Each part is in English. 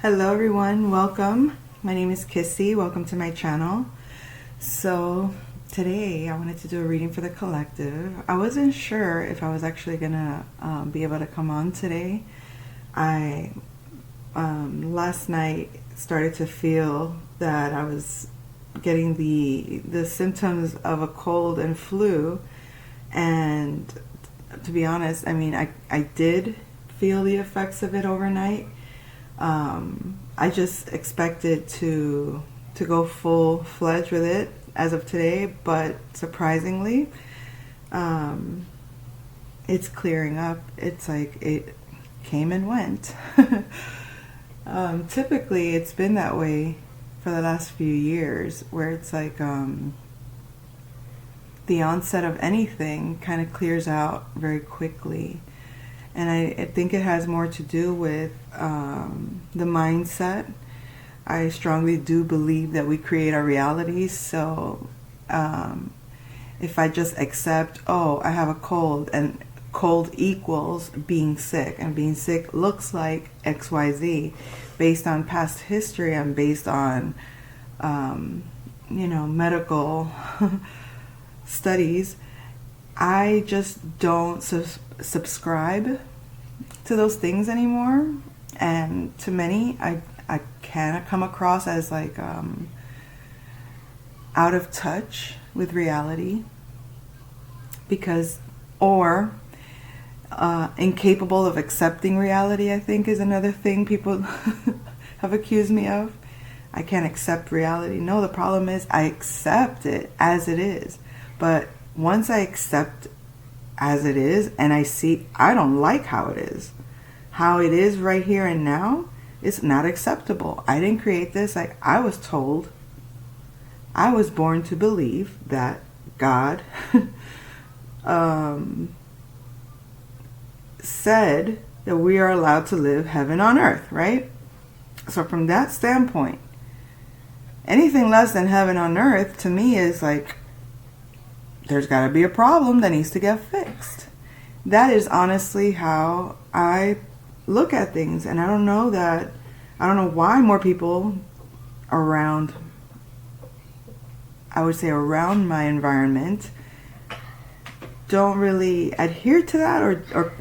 Hello everyone, welcome. My name is Kissy. Welcome to my channel. So today I wanted to do a reading for the collective. I wasn't sure if I was actually gonna be able to come on today. I last night started to feel that I was getting the symptoms of a cold and flu, and to be honest, I mean I did feel the effects of it overnight. I just expected to go full-fledged with it as of today, but surprisingly, it's clearing up. It's like it came and went. Typically, it's been that way for the last few years, where it's like the onset of anything kind of clears out very quickly. And I think it has more to do with the mindset. I strongly do believe that we create our realities. So if I just accept, oh, I have a cold, and cold equals being sick, and being sick looks like XYZ, based on past history and based on, medical studies, I just don't subscribe to those things anymore. And to many, I kind of come across as like out of touch with reality, or incapable of accepting reality, I think, is another thing people have accused me of. I can't accept reality. No, the problem is I accept it as it is. But once I accept as it is, and I see I don't like how it is right here and now, it's not acceptable. I didn't create this. I was told, I was born to believe that God said that we are allowed to live heaven on earth, right? So from that standpoint, anything less than heaven on earth to me is like, there's got to be a problem that needs to get fixed. That is honestly how I look at things. And I don't know why more people around, I would say around my environment, don't really adhere to that,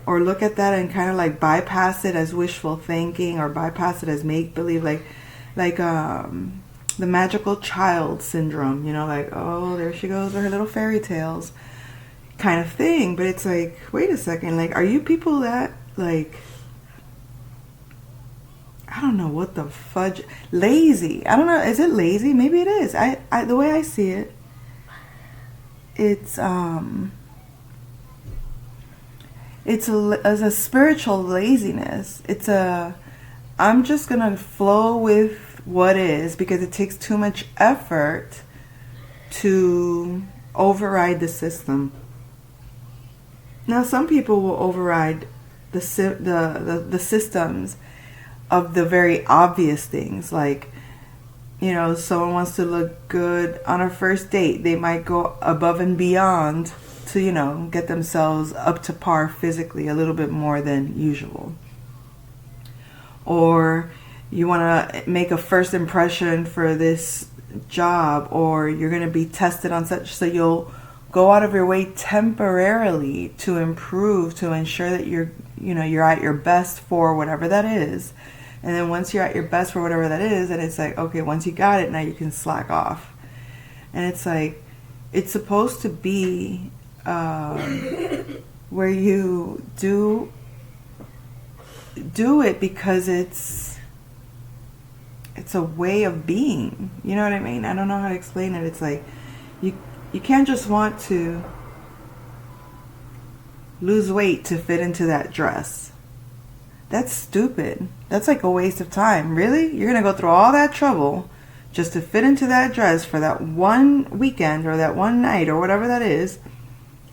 or look at that and kind of like bypass it as wishful thinking, or bypass it as make-believe, like the magical child syndrome, like, oh, there she goes with her little fairy tales kind of thing. But it's like, wait a second, like, are you people that, like, I don't know what the fudge, lazy? I don't know, is it lazy? Maybe it is. I the way I see it, it's a spiritual laziness. I'm just gonna flow with what is, because it takes too much effort to override the system. Now, some people will override the systems of the very obvious things, like, someone wants to look good on a first date, they might go above and beyond to, get themselves up to par physically a little bit more than usual. Or you want to make a first impression for this job, or you're going to be tested on such, so you'll go out of your way temporarily to improve, to ensure that you're at your best for whatever that is. And then once you're at your best for whatever that is, and it's like, okay, once you got it, now you can slack off. And it's like, it's supposed to be where you do it because it's a way of being. You know what I mean? I don't know how to explain it. It's like you can't just want to lose weight to fit into that dress. That's stupid. That's like a waste of time. Really? You're going to go through all that trouble just to fit into that dress for that one weekend or that one night or whatever that is.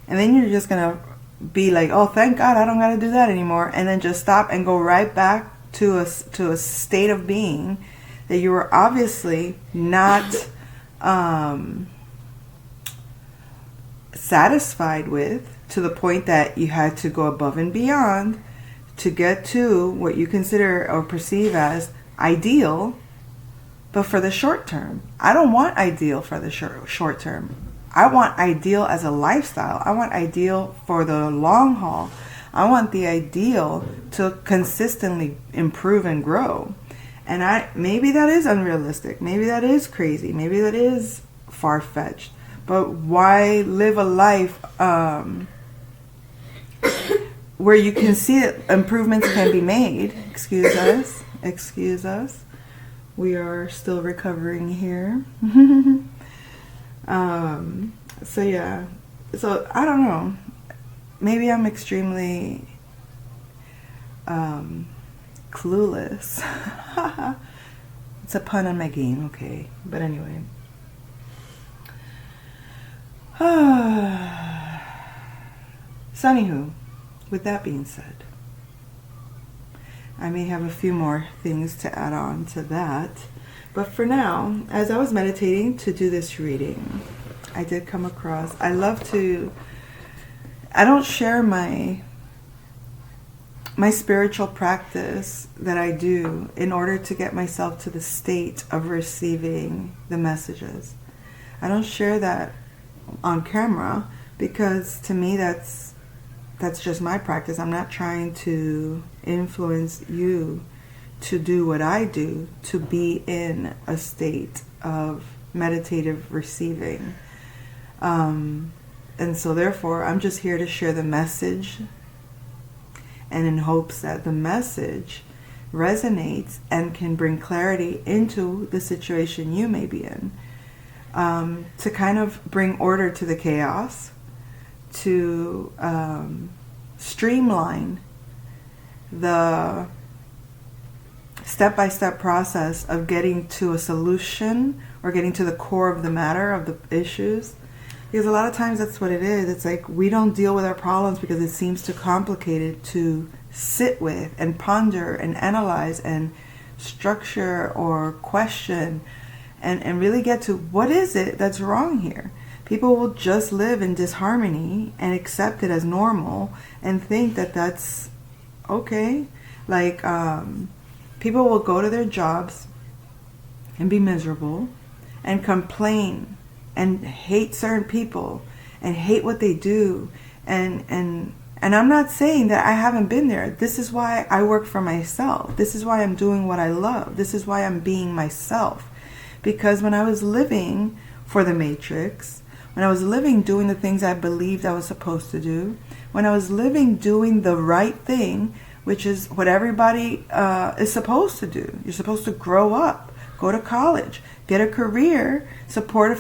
And then you're just going to be like, oh, thank God I don't got to do that anymore. And then just stop and go right back to a state of being that you were obviously not satisfied with, to the point that you had to go above and beyond to get to what you consider or perceive as ideal, but for the short term. I don't want ideal for the short term. I want ideal as a lifestyle. I want ideal for the long haul. I want the ideal to consistently improve and grow. And maybe that is unrealistic. Maybe that is crazy. Maybe that is far-fetched. But why live a life where you can see that improvements can be made? Excuse us. We are still recovering here. So yeah. So I don't know. Maybe I'm extremely clueless. It's a pun on my game, okay. But anyway. So anywho, with that being said, I may have a few more things to add on to that. But for now, as I was meditating to do this reading, I did come across, I don't share my spiritual practice that I do in order to get myself to the state of receiving the messages. I don't share that on camera because to me that's just my practice. I'm not trying to influence you to do what I do, to be in a state of meditative receiving. And so therefore, I'm just here to share the message, and in hopes that the message resonates and can bring clarity into the situation you may be in, to kind of bring order to the chaos, to streamline the step-by-step process of getting to a solution or getting to the core of the matter of the issues. Because a lot of times that's what it is. It's like we don't deal with our problems because it seems too complicated to sit with and ponder and analyze and structure or question and really get to what is it that's wrong here. People will just live in disharmony and accept it as normal and think that that's okay. Like people will go to their jobs and be miserable and complain and hate certain people and hate what they do. And I'm not saying that I haven't been there. This is why I work for myself. This is why I'm doing what I love. This is why I'm being myself. Because when I was living for the Matrix, when I was living doing the things I believed I was supposed to do, when I was living doing the right thing, which is what everybody is supposed to do. You're supposed to grow up, go to college, get a career, support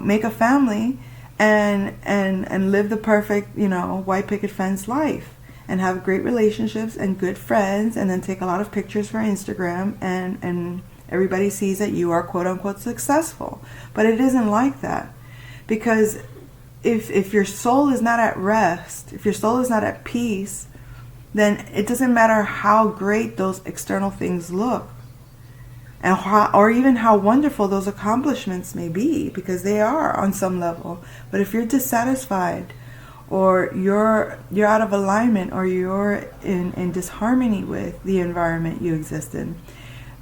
make a family, and live the perfect, white picket fence life, and have great relationships and good friends, and then take a lot of pictures for Instagram, and everybody sees that you are quote unquote successful. But it isn't like that, because if your soul is not at rest, if your soul is not at peace, then it doesn't matter how great those external things look, and or even how wonderful those accomplishments may be, because they are on some level. But if you're dissatisfied, or you're out of alignment, or you're in disharmony with the environment you exist in,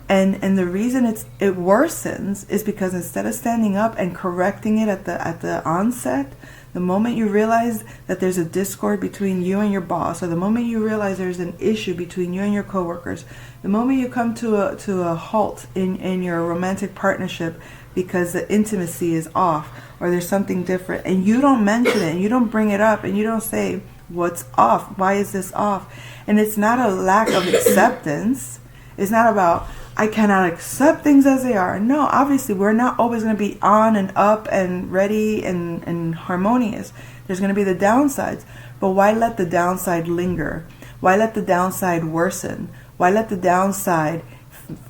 and the reason it worsens is because instead of standing up and correcting it at the onset, the moment you realize that there's a discord between you and your boss, or the moment you realize there's an issue between you and your coworkers, the moment you come to a halt in your romantic partnership because the intimacy is off, or there's something different, and you don't mention it, and you don't bring it up, and you don't say, what's off? Why is this off? And it's not a lack of acceptance. It's not about, I cannot accept things as they are. No, obviously, we're not always going to be on and up and ready and harmonious. There's going to be the downsides. But why let the downside linger? Why let the downside worsen? Why let the downside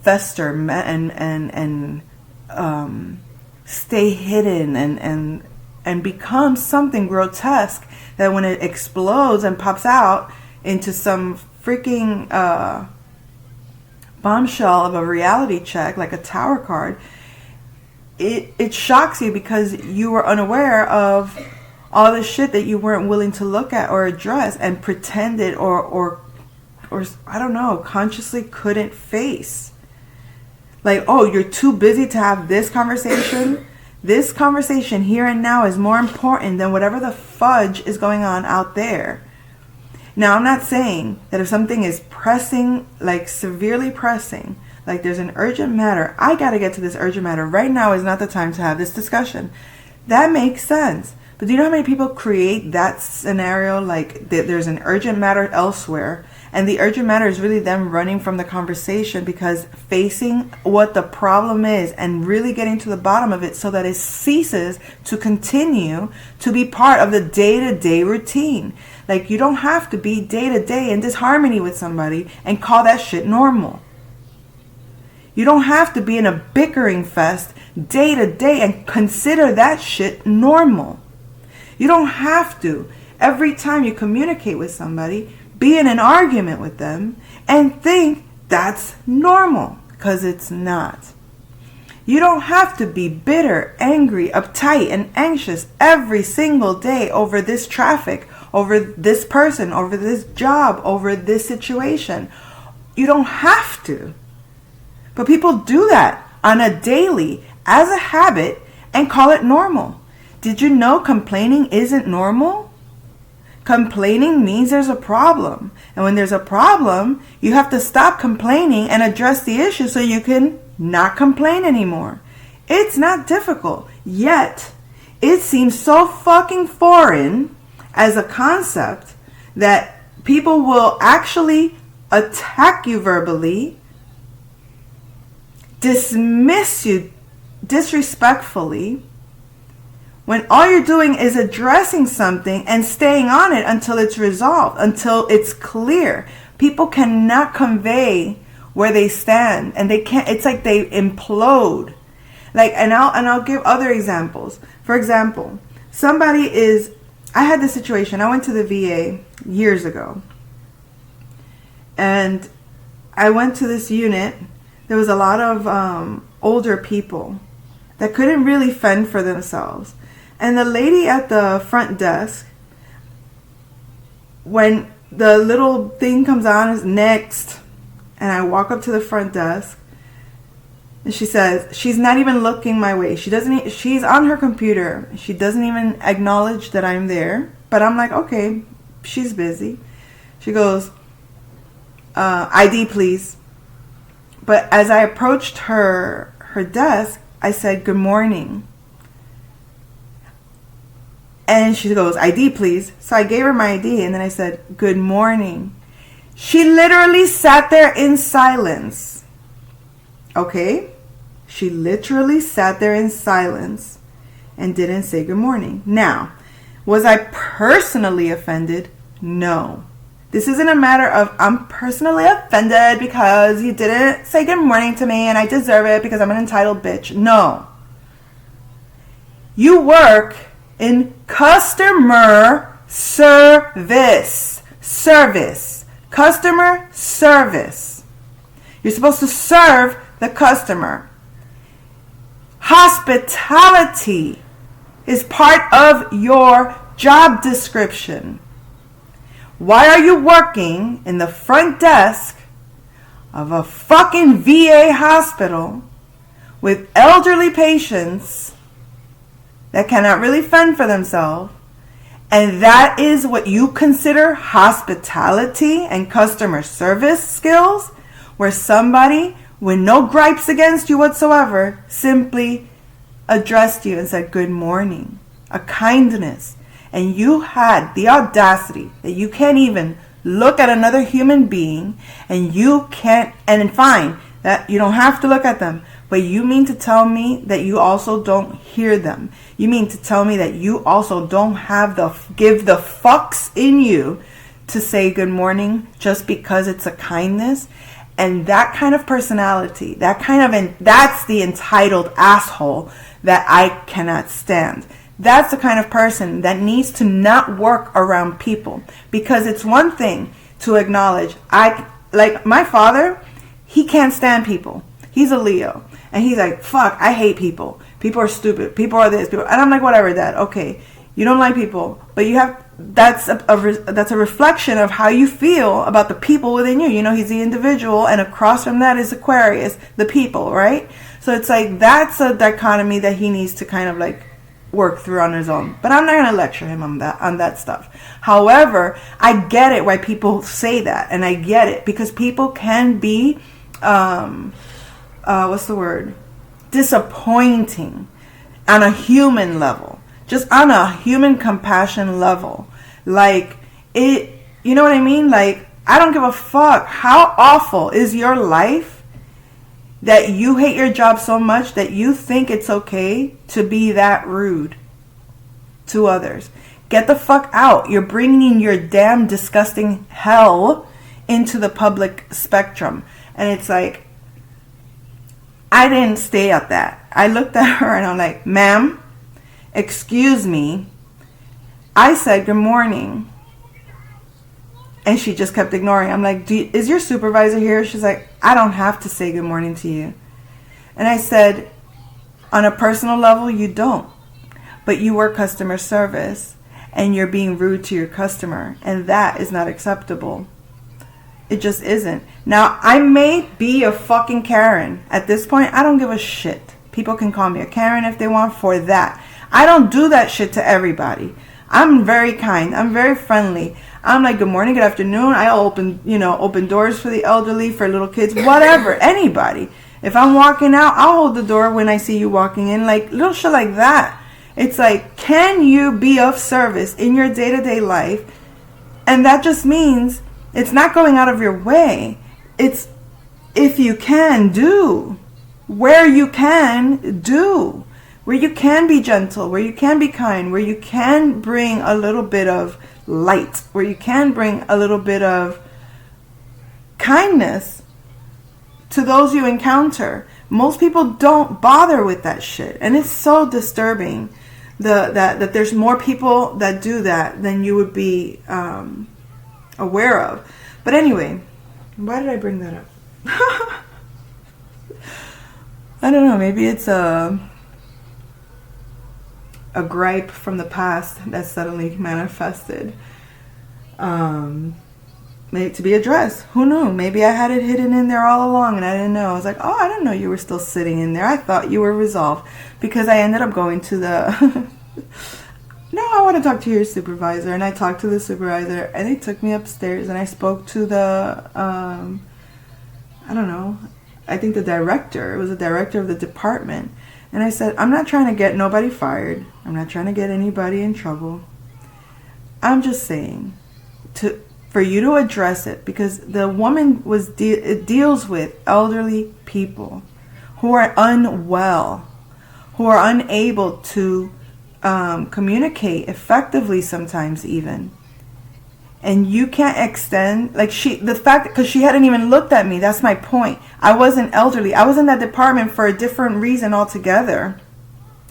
fester and stay hidden and become something grotesque that when it explodes and pops out into some freaking bombshell of a reality check, like a tower card, it shocks you because you were unaware of all the shit that you weren't willing to look at or address, and pretended or I don't know, consciously couldn't face. Like, oh, you're too busy to have this conversation? This conversation here and now is more important than whatever the fudge is going on out there. Now, I'm not saying that if something is pressing, like severely pressing, like there's an urgent matter, I got to get to this urgent matter. Right now is not the time to have this discussion. That makes sense. But do you know how many people create that scenario? Like there's an urgent matter elsewhere, and the urgent matter is really them running from the conversation because facing what the problem is and really getting to the bottom of it so that it ceases to continue to be part of the day-to-day routine. Like, you don't have to be day-to-day in disharmony with somebody and call that shit normal. You don't have to be in a bickering fest day-to-day and consider that shit normal. You don't have to, every time you communicate with somebody, be in an argument with them and think that's normal, because it's not. You don't have to be bitter, angry, uptight, and anxious every single day over this traffic, over this person, over this job, over this situation. You don't have to. But people do that on a daily, as a habit, and call it normal. Did you know complaining isn't normal? Complaining means there's a problem. And when there's a problem, you have to stop complaining and address the issue so you can not complain anymore. It's not difficult. Yet, it seems so fucking foreign as a concept that people will actually attack you verbally, dismiss you disrespectfully, when all you're doing is addressing something and staying on it until it's resolved, until it's clear. People cannot convey where they stand, and they can't. It's like they implode. Like, and I'll give other examples. For example, I had this situation. I went to the VA years ago, and I went to this unit. There was a lot of older people that couldn't really fend for themselves. And the lady at the front desk, when the little thing comes on, is next, and I walk up to the front desk, and she says, she's not even looking my way. She's on her computer. She doesn't even acknowledge that I'm there. But I'm like, okay, she's busy. She goes, ID, please. But as I approached her desk, I said, good morning. And she goes, ID, please. So I gave her my ID, and then I said, good morning. She literally sat there in silence. Okay? She literally sat there in silence and didn't say good morning. Now, was I personally offended? No. This isn't a matter of I'm personally offended because you didn't say good morning to me and I deserve it because I'm an entitled bitch. No. You work in customer service. Customer service. You're supposed to serve the customer. Hospitality is part of your job description. Why are you working in the front desk of a fucking VA hospital with elderly patients that cannot really fend for themselves, and that is what you consider hospitality and customer service skills, where somebody with no gripes against you whatsoever simply addressed you and said good morning, a kindness, and you had the audacity that you can't even look at another human being, and you can't, and fine, that you don't have to look at them, but you mean to tell me that you also don't hear them? You mean to tell me that you also don't have give the fucks in you to say good morning just because it's a kindness? And that kind of personality, that's the entitled asshole that I cannot stand. That's the kind of person that needs to not work around people, because it's one thing to acknowledge, like my father, he can't stand people. He's a Leo. And he's like, fuck, I hate people. People are stupid. People are this. And I'm like, whatever, Dad. Okay, you don't like people, but you have that's that's a reflection of how you feel about the people within you. You know, he's the individual, and across from that is Aquarius, the people, right? So it's like that's a dichotomy that he needs to kind of like work through on his own. But I'm not going to lecture him on that stuff. However, I get it why people say that, and I get it because people can be what's the word? Disappointing on a human level. Just on a human compassion level. Like, it, you know what I mean? Like, I don't give a fuck. How awful is your life that you hate your job so much that you think it's okay to be that rude to others? Get the fuck out. You're bringing your damn disgusting hell into the public spectrum. And it's like, I didn't stay at that. I looked at her and I'm like, ma'am, excuse me, I said good morning. And she just kept ignoring. I'm like, is your supervisor here? She's like, I don't have to say good morning to you. And I said, on a personal level, you don't. But you work customer service and you're being rude to your customer. And that is not acceptable. It just isn't. Now, I may be a fucking Karen. At this point, I don't give a shit. People can call me a Karen if they want for that. I don't do that shit to everybody. I'm very kind. I'm very friendly. I'm like, good morning, good afternoon. I open doors for the elderly, for little kids, whatever, anybody. If I'm walking out, I'll hold the door when I see you walking in, like little shit like that. It's like, can you be of service in your day-to-day life? And that just means it's not going out of your way. It's if you can do, where you can do. Where you can be gentle, where you can be kind, where you can bring a little bit of light, where you can bring a little bit of kindness to those you encounter. Most people don't bother with that shit. And it's so disturbing that there's more people that do that than you would be aware of. But anyway, why did I bring that up? I don't know, maybe it's a gripe from the past that suddenly manifested, maybe to be addressed. Who knew? Maybe I had it hidden in there all along and I didn't know. I was like, oh, I didn't know you were still sitting in there. I thought you were resolved, because I ended up going to the no, I want to talk to your supervisor. And I talked to the supervisor and they took me upstairs and I spoke to the I don't know, I think the director. It was the director of the department. And I said, I'm not trying to get nobody fired. I'm not trying to get anybody in trouble. I'm just saying for you to address it, because the woman deals with elderly people who are unwell, who are unable to communicate effectively sometimes even. And you can't extend, like because she hadn't even looked at me. That's my point. I wasn't elderly. I was in that department for a different reason altogether.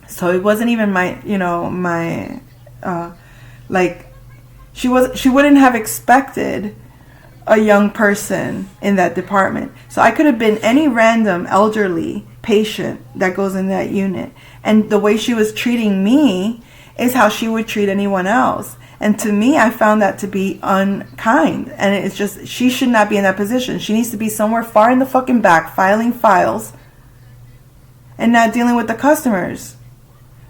So it wasn't even she wouldn't have expected a young person in that department. So I could have been any random elderly patient that goes in that unit. And the way she was treating me is how she would treat anyone else. And to me, I found that to be unkind. And it's just, she should not be in that position. She needs to be somewhere far in the fucking back, filing files and not dealing with the customers.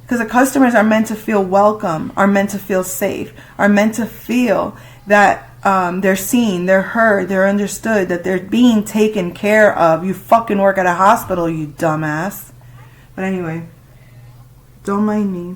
Because the customers are meant to feel welcome, are meant to feel safe, are meant to feel that they're seen, they're heard, they're understood, that they're being taken care of. You fucking work at a hospital, you dumbass. But anyway, don't mind me.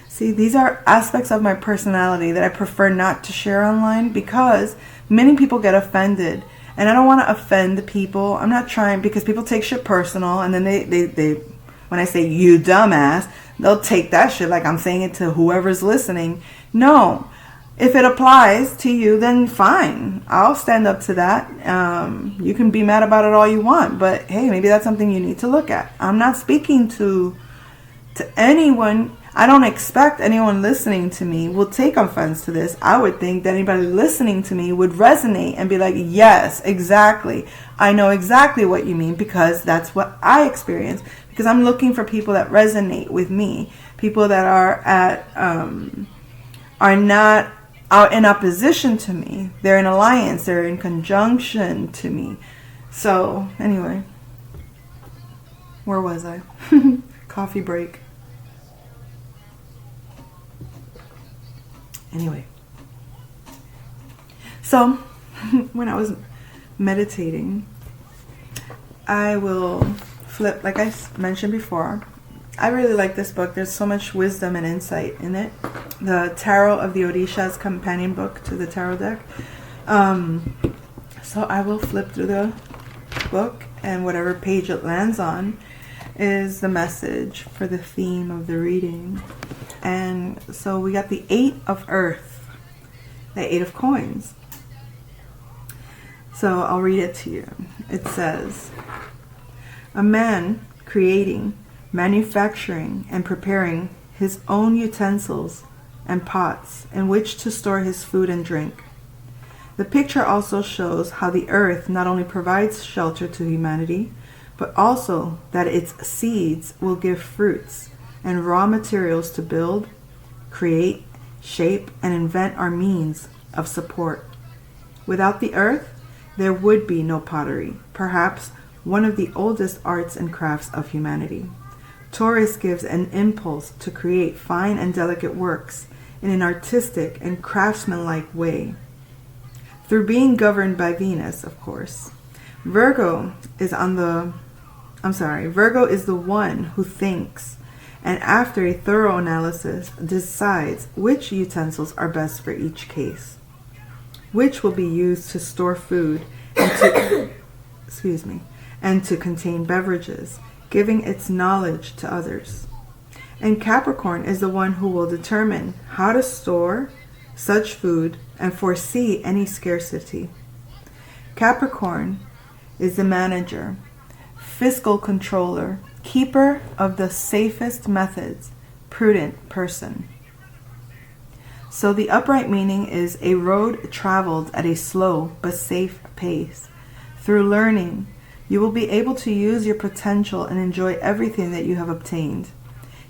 See, these are aspects of my personality that I prefer not to share online, because many people get offended. And I don't want to offend the people. I'm not trying, because people take shit personal. And then they when I say you dumbass, they'll take that shit like I'm saying it to whoever's listening. No. If it applies to you, then fine. I'll stand up to that. You can be mad about it all you want. But hey, maybe that's something you need to look at. I'm not speaking to anyone. I don't expect anyone listening to me will take offense to this. I would think that anybody listening to me would resonate and be like, yes, exactly. I know exactly what you mean, because that's what I experience. Because I'm looking for people that resonate with me. People that are not are in opposition to me. They're in alliance. They're in conjunction to me. So, anyway. Where was I? Coffee break. Anyway. So, when I was meditating, I will flip, like I mentioned before. I really like this book. There's so much wisdom and insight in it. The Tarot of the Orishas companion book to the tarot deck. So I will flip through the book, and whatever page it lands on is the message for the theme of the reading. And so we got the 8 of Earth, the 8 of Coins. So I'll read it to you. It says, a man creating, manufacturing, and preparing his own utensils and pots in which to store his food and drink. The picture also shows how the earth not only provides shelter to humanity, but also that its seeds will give fruits and raw materials to build, create, shape, and invent our means of support. Without the earth, there would be no pottery, perhaps one of the oldest arts and crafts of humanity. Taurus gives an impulse to create fine and delicate works in an artistic and craftsmanlike way. Through being governed by Venus, of course. Virgo is the one who thinks, and after a thorough analysis decides which utensils are best for each case, which will be used to store food and to and to contain beverages, giving its knowledge to others. And Capricorn is the one who will determine how to store such food and foresee any scarcity. Capricorn is the manager, fiscal controller, keeper of the safest methods, prudent person. So the upright meaning is a road traveled at a slow but safe pace. Through learning, you will be able to use your potential and enjoy everything that you have obtained.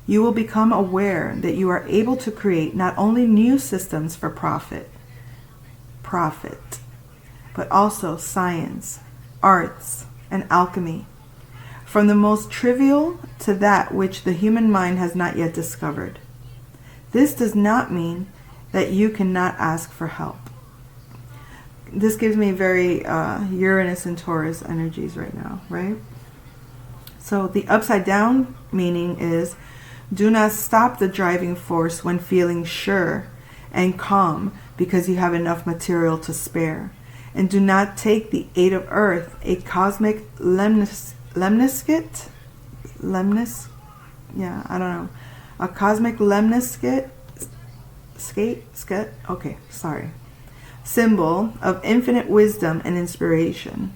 You will become aware that you are able to create not only new systems for profit, but also science, arts, and alchemy, from the most trivial to that which the human mind has not yet discovered. This does not mean that you cannot ask for help. This gives me very Uranus and Taurus energies right now, right? So the upside down meaning is, do not stop the driving force when feeling sure and calm because you have enough material to spare. And do not take the 8 of Earth, a cosmic lemniscate? A cosmic lemniscate? Symbol of infinite wisdom and inspiration,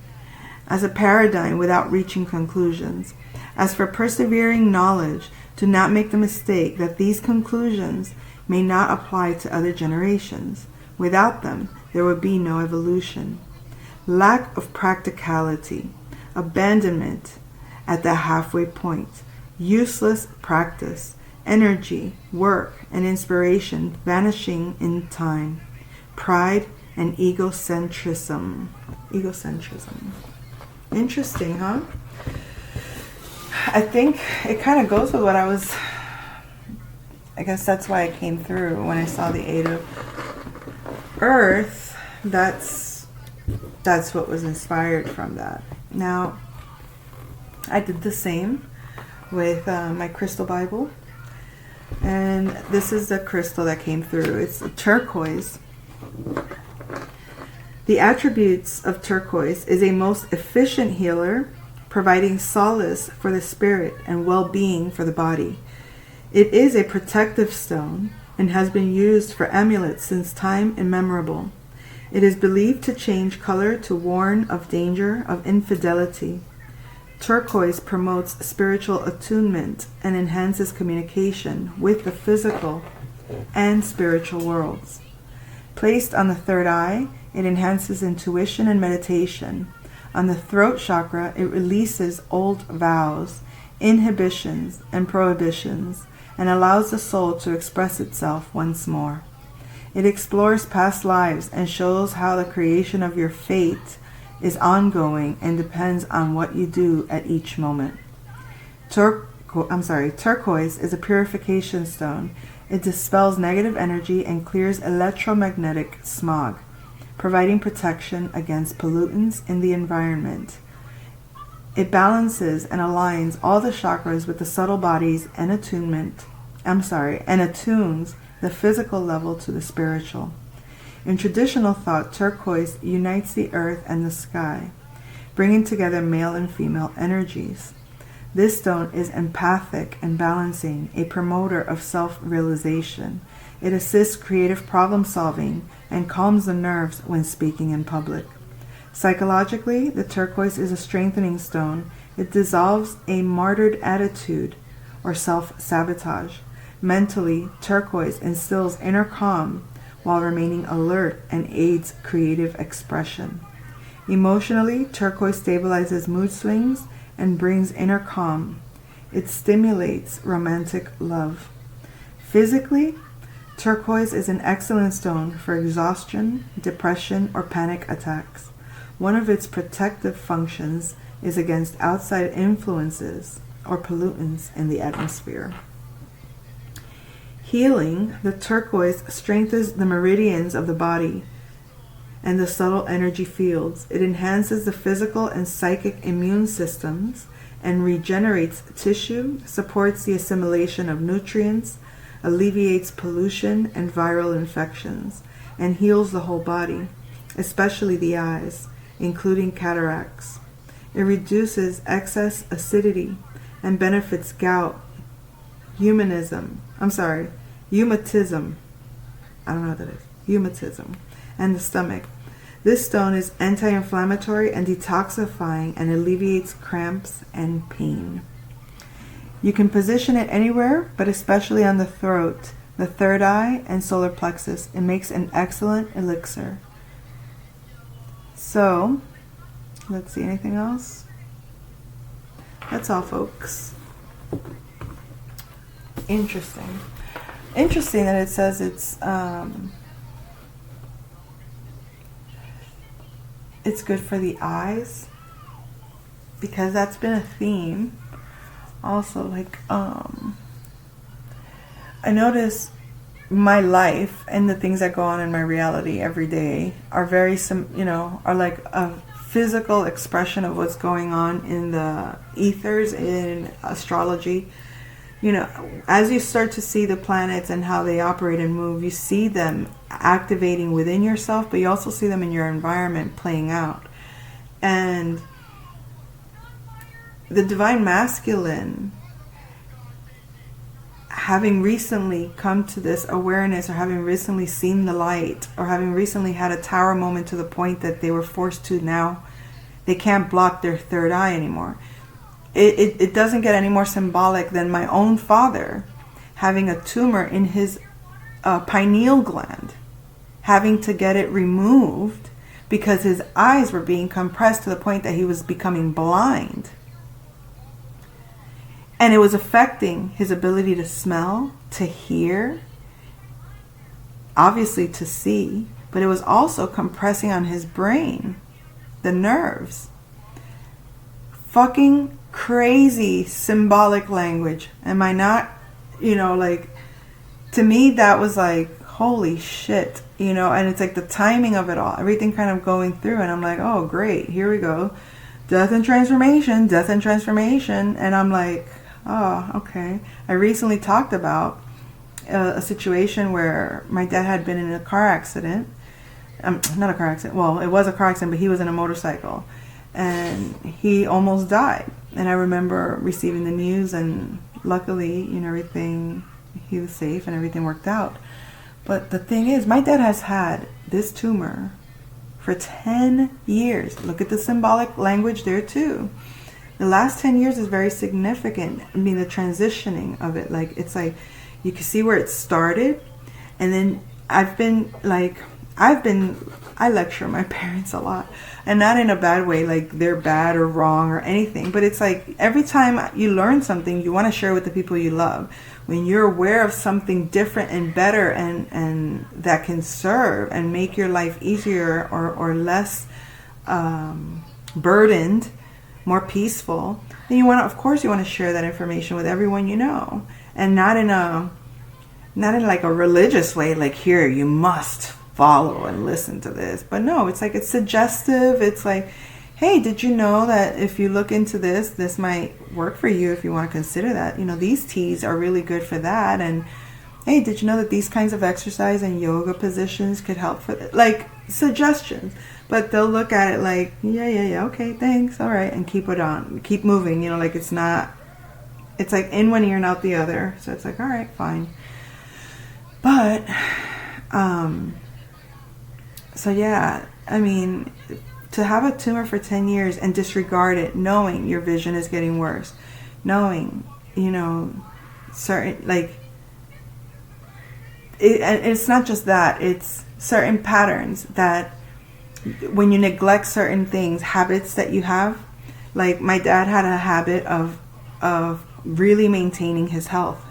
as a paradigm without reaching conclusions. As for persevering knowledge, do not make the mistake that these conclusions may not apply to other generations. Without them, there would be no evolution. Lack of practicality, abandonment at the halfway point, useless practice, energy, work, and inspiration vanishing in time, pride and egocentrism. Interesting, huh? I think it kind of goes with what I guess that's why I came through when I saw the 8 of Earth. That's what was inspired from that. Now, I did the same with my crystal Bible. And this is the crystal that came through. It's a turquoise. The attributes of turquoise is a most efficient healer, providing solace for the spirit and well-being for the body. It is a protective stone and has been used for amulets since time immemorial. It is believed to change color to warn of danger of infidelity. Turquoise promotes spiritual attunement and enhances communication with the physical and spiritual worlds. Placed on the third eye, it enhances intuition and meditation. On the throat chakra, it releases old vows, inhibitions, and prohibitions, and allows the soul to express itself once more. It explores past lives and shows how the creation of your fate is ongoing and depends on what you do at each moment. Turquoise is a purification stone. It dispels negative energy and clears electromagnetic smog, providing protection against pollutants in the environment. It balances and aligns all the chakras with the subtle bodies and attunes the physical level to the spiritual. In traditional thought, turquoise unites the earth and the sky, bringing together male and female energies. This stone is empathic and balancing, a promoter of self-realization. It assists creative problem solving and calms the nerves when speaking in public. Psychologically, the turquoise is a strengthening stone. It dissolves a martyred attitude or self-sabotage. Mentally, turquoise instills inner calm while remaining alert and aids creative expression. Emotionally, turquoise stabilizes mood swings and brings inner calm. It stimulates romantic love. Physically, turquoise is an excellent stone for exhaustion, depression, or panic attacks. One of its protective functions is against outside influences or pollutants in the atmosphere. Healing, the turquoise strengthens the meridians of the body and the subtle energy fields. It enhances the physical and psychic immune systems and regenerates tissue, supports the assimilation of nutrients, alleviates pollution and viral infections, and heals the whole body, especially the eyes, including cataracts. It reduces excess acidity and benefits gout, rheumatism, and the stomach. This stone is anti-inflammatory and detoxifying and alleviates cramps and pain. You can position it anywhere, but especially on the throat, the third eye, and solar plexus. It makes an excellent elixir. So, let's see, anything else? That's all, folks. Interesting that it says it's good for the eyes, because that's been a theme. Also, like, I notice my life and the things that go on in my reality every day are very, are like a physical expression of what's going on in the ethers in astrology. As you start to see the planets and how they operate and move, you see them activating within yourself, but you also see them in your environment playing out. And the divine masculine, having recently come to this awareness, or having recently seen the light, or having recently had a tower moment to the point that they were forced to, now they can't block their third eye anymore. It doesn't get any more symbolic than my own father having a tumor in his pineal gland, having to get it removed because his eyes were being compressed to the point that he was becoming blind. And it was affecting his ability to smell, to hear, obviously to see, but it was also compressing on his brain, the nerves. Fucking crazy symbolic language. Am I not, to me that was like, holy shit, and it's like the timing of it all, everything kind of going through, and I'm like, oh great, here we go, death and transformation, and I'm like, oh, okay. I recently talked about a situation where my dad had been in a car accident, not a car accident, well, it was a car accident, but he was in a motorcycle, and he almost died. And I remember receiving the news, and luckily, everything, he was safe and everything worked out. But the thing is, my dad has had this tumor for 10 years. Look at the symbolic language there too. The last 10 years is very significant. I mean, the transitioning of it, like, it's like, you can see where it started. And then I lecture my parents a lot, and not in a bad way, like they're bad or wrong or anything, but it's like every time you learn something, you want to share with the people you love. when you're aware of something different and better and that can serve and make your life easier or less burdened, more peaceful, then you want to, of course, you want to share that information with everyone you know, and not in like a religious way, like, here, you must follow and listen to this. But no, it's like, it's suggestive. It's like, hey, did you know that if you look into this, this might work for you if you want to consider that. You know, these teas are really good for that. And hey, did you know that these kinds of exercise and yoga positions could help for that? Like, suggestions. But they'll look at it like, yeah, okay, thanks, all right, and keep it on, keep moving. You know, like, it's not, it's like in one ear and out the other. So it's like, all right, fine. But, so yeah, I mean, to have a tumor for 10 years and disregard it, knowing your vision is getting worse, knowing, you know, certain, like, it's not just that, it's certain patterns that when you neglect certain things, habits that you have, like my dad had a habit of really maintaining his health.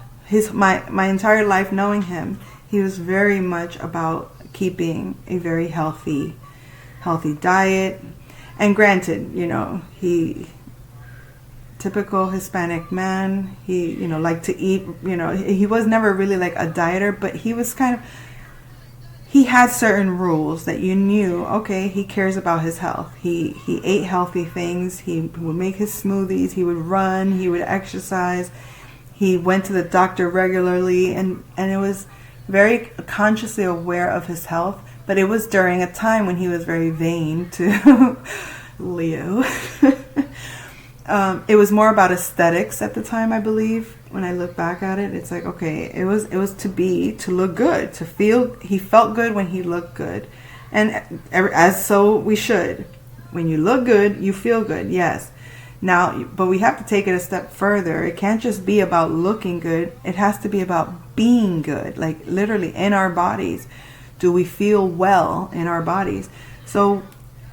My entire life knowing him, he was very much about keeping a very healthy diet. And granted, you know, typical Hispanic man, he, you know, liked to eat, you know, he was never really like a dieter, but he was kind of, he had certain rules that you knew, okay, he cares about his health. He ate healthy things. He would make his smoothies. He would run. He would exercise. He went to the doctor regularly, and it was very consciously aware of his health. But it was during a time when he was very vain, to Leo. It was more about aesthetics at the time, I believe. When I look back at it, it's like, okay, it was to look good, to feel. He felt good when he looked good, and as so we should. When you look good, you feel good. Yes. Now, but we have to take it a step further. It can't just be about looking good. It has to be about being good, like literally in our bodies. Do we feel well in our bodies? So,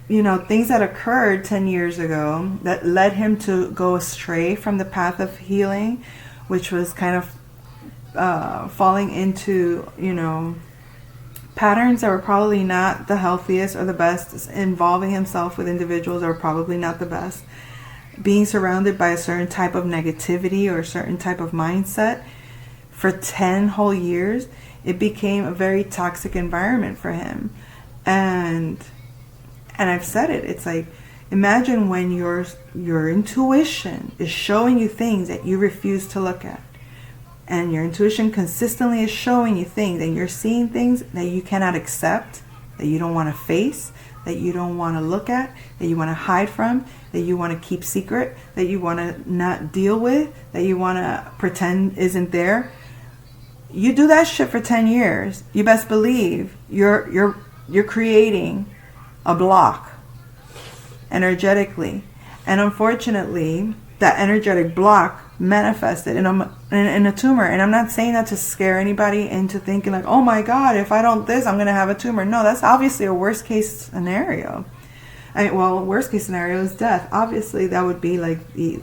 you know, things that occurred 10 years ago that led him to go astray from the path of healing, which was kind of falling into, you know, patterns that were probably not the healthiest or the best, involving himself with individuals that were probably not the best, being surrounded by a certain type of negativity or a certain type of mindset for 10 whole years. It became a very toxic environment for him. And I've said it, it's like, imagine when your intuition is showing you things that you refuse to look at. And your intuition consistently is showing you things, and you're seeing things that you cannot accept, that you don't want to face, that you don't want to look at, that you want to hide from, that you want to keep secret, that you want to not deal with, that you want to pretend isn't there. You do that shit for 10 years, you best believe you're creating a block energetically. And unfortunately, that energetic block manifested in a tumor. And I'm not saying that to scare anybody into thinking like, oh my God, if I don't this, I'm going to have a tumor. No, that's obviously a worst case scenario. Worst case scenario is death. Obviously, that would be like the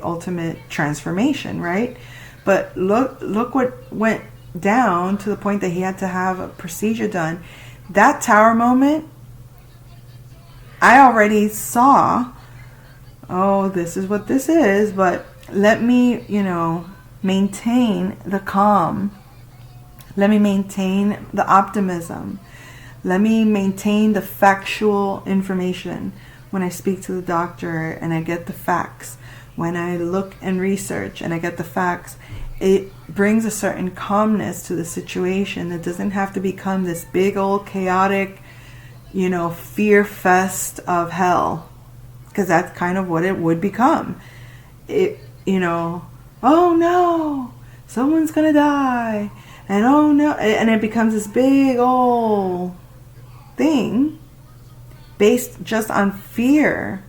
ultimate transformation, right? But look what went down to the point that he had to have a procedure done. That tower moment, I already saw, oh, this is what this is, but let me, maintain the calm. Let me maintain the optimism. Let me maintain the factual information when I speak to the doctor and I get the facts. When I look and research and I get the facts, it brings a certain calmness to the situation that doesn't have to become this big old chaotic, fear fest of hell. Because that's kind of what it would become. Oh no, someone's gonna die. And oh no, and it becomes this big old thing based just on fear,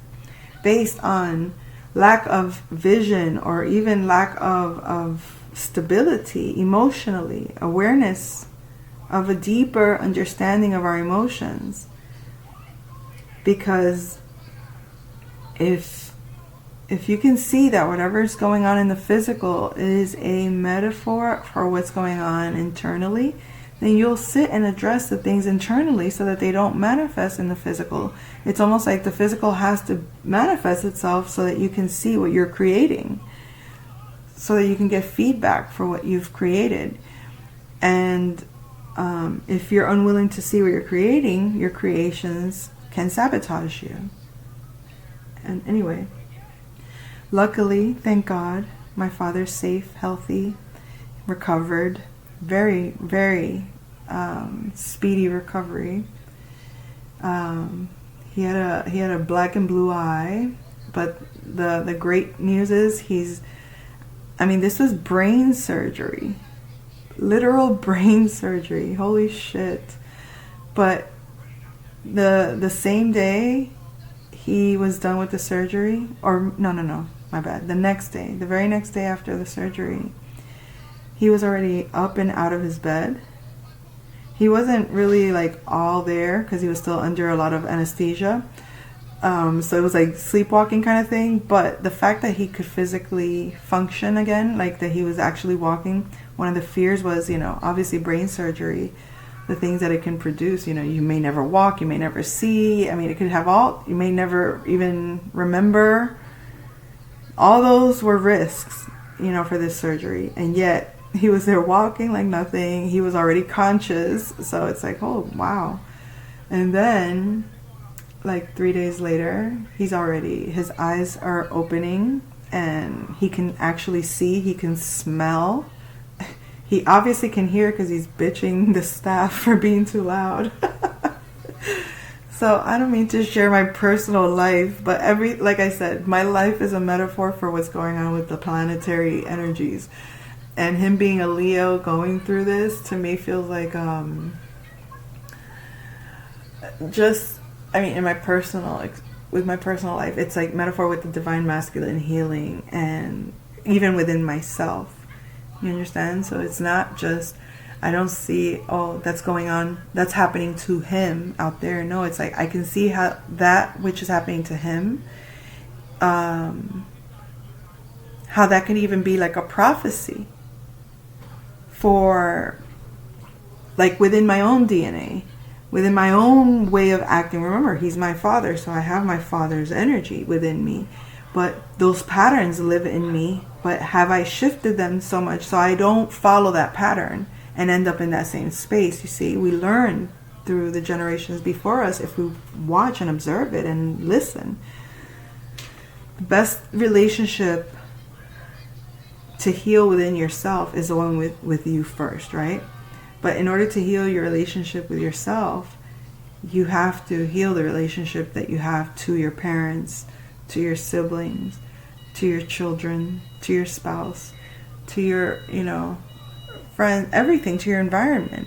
based on lack of vision, or even lack of stability emotionally, awareness of a deeper understanding of our emotions. Because if if you can see that whatever's going on in the physical is a metaphor for what's going on internally, then you'll sit and address the things internally so that they don't manifest in the physical. It's almost like the physical has to manifest itself so that you can see what you're creating, so that you can get feedback for what you've created. And if you're unwilling to see what you're creating, your creations can sabotage you. And anyway, luckily, thank God, my father's safe, healthy, recovered, very, very speedy recovery. He had a black and blue eye, but the great news is this was brain surgery, literal brain surgery. Holy shit! But the same day he was done with the surgery, or no, my bad. The next day, the very next day after the surgery, he was already up and out of his bed. He wasn't really like all there because he was still under a lot of anesthesia. So it was like sleepwalking kind of thing. But the fact that he could physically function again, like that he was actually walking, one of the fears was, obviously brain surgery, the things that it can produce. You may never walk, you may never see. It could have you may never even remember. All those were risks, for this surgery. And yet he was there walking like nothing. He was already conscious. So it's like, oh, wow. And then like 3 days later, his eyes are opening and he can actually see, he can smell. He obviously can hear because he's bitching the staff for being too loud. So I don't mean to share my personal life, but like I said, my life is a metaphor for what's going on with the planetary energies. And him being a Leo going through this, to me, feels like in my personal life, it's like metaphor with the divine masculine healing, and even within myself. You understand? So it's not just, I don't see, that's going on, that's happening to him out there. No, it's like I can see how that which is happening to him, how that can even be like a prophecy for, like, within my own DNA, within my own way of acting. Remember, he's my father, so I have my father's energy within me. But those patterns live in me, but have I shifted them so much so I don't follow that pattern and end up in that same space? You see, we learn through the generations before us if we watch and observe it and listen. The best relationship to heal within yourself is the one with you first, right? But in order to heal your relationship with yourself, you have to heal the relationship that you have to your parents, to your siblings, to your children, to your spouse, to your, friend, everything, to your environment.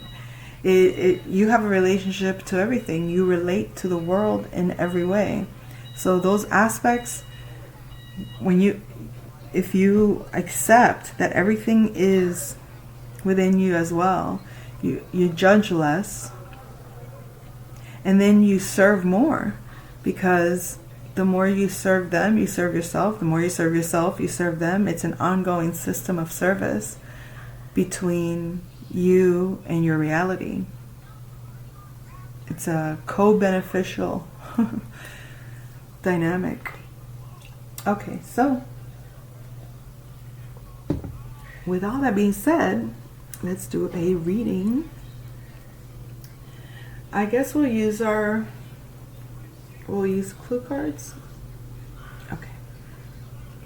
You have a relationship to everything. You relate to the world in every way. So those aspects, if you accept that everything is within you as well, you judge less, and then you serve more, because the more you serve them, you serve yourself. The more you serve yourself, you serve them. It's an ongoing system of service between you and your reality. It's a co-beneficial dynamic. Okay, so with all that being said, let's do a reading. I guess we'll use clue cards. Okay,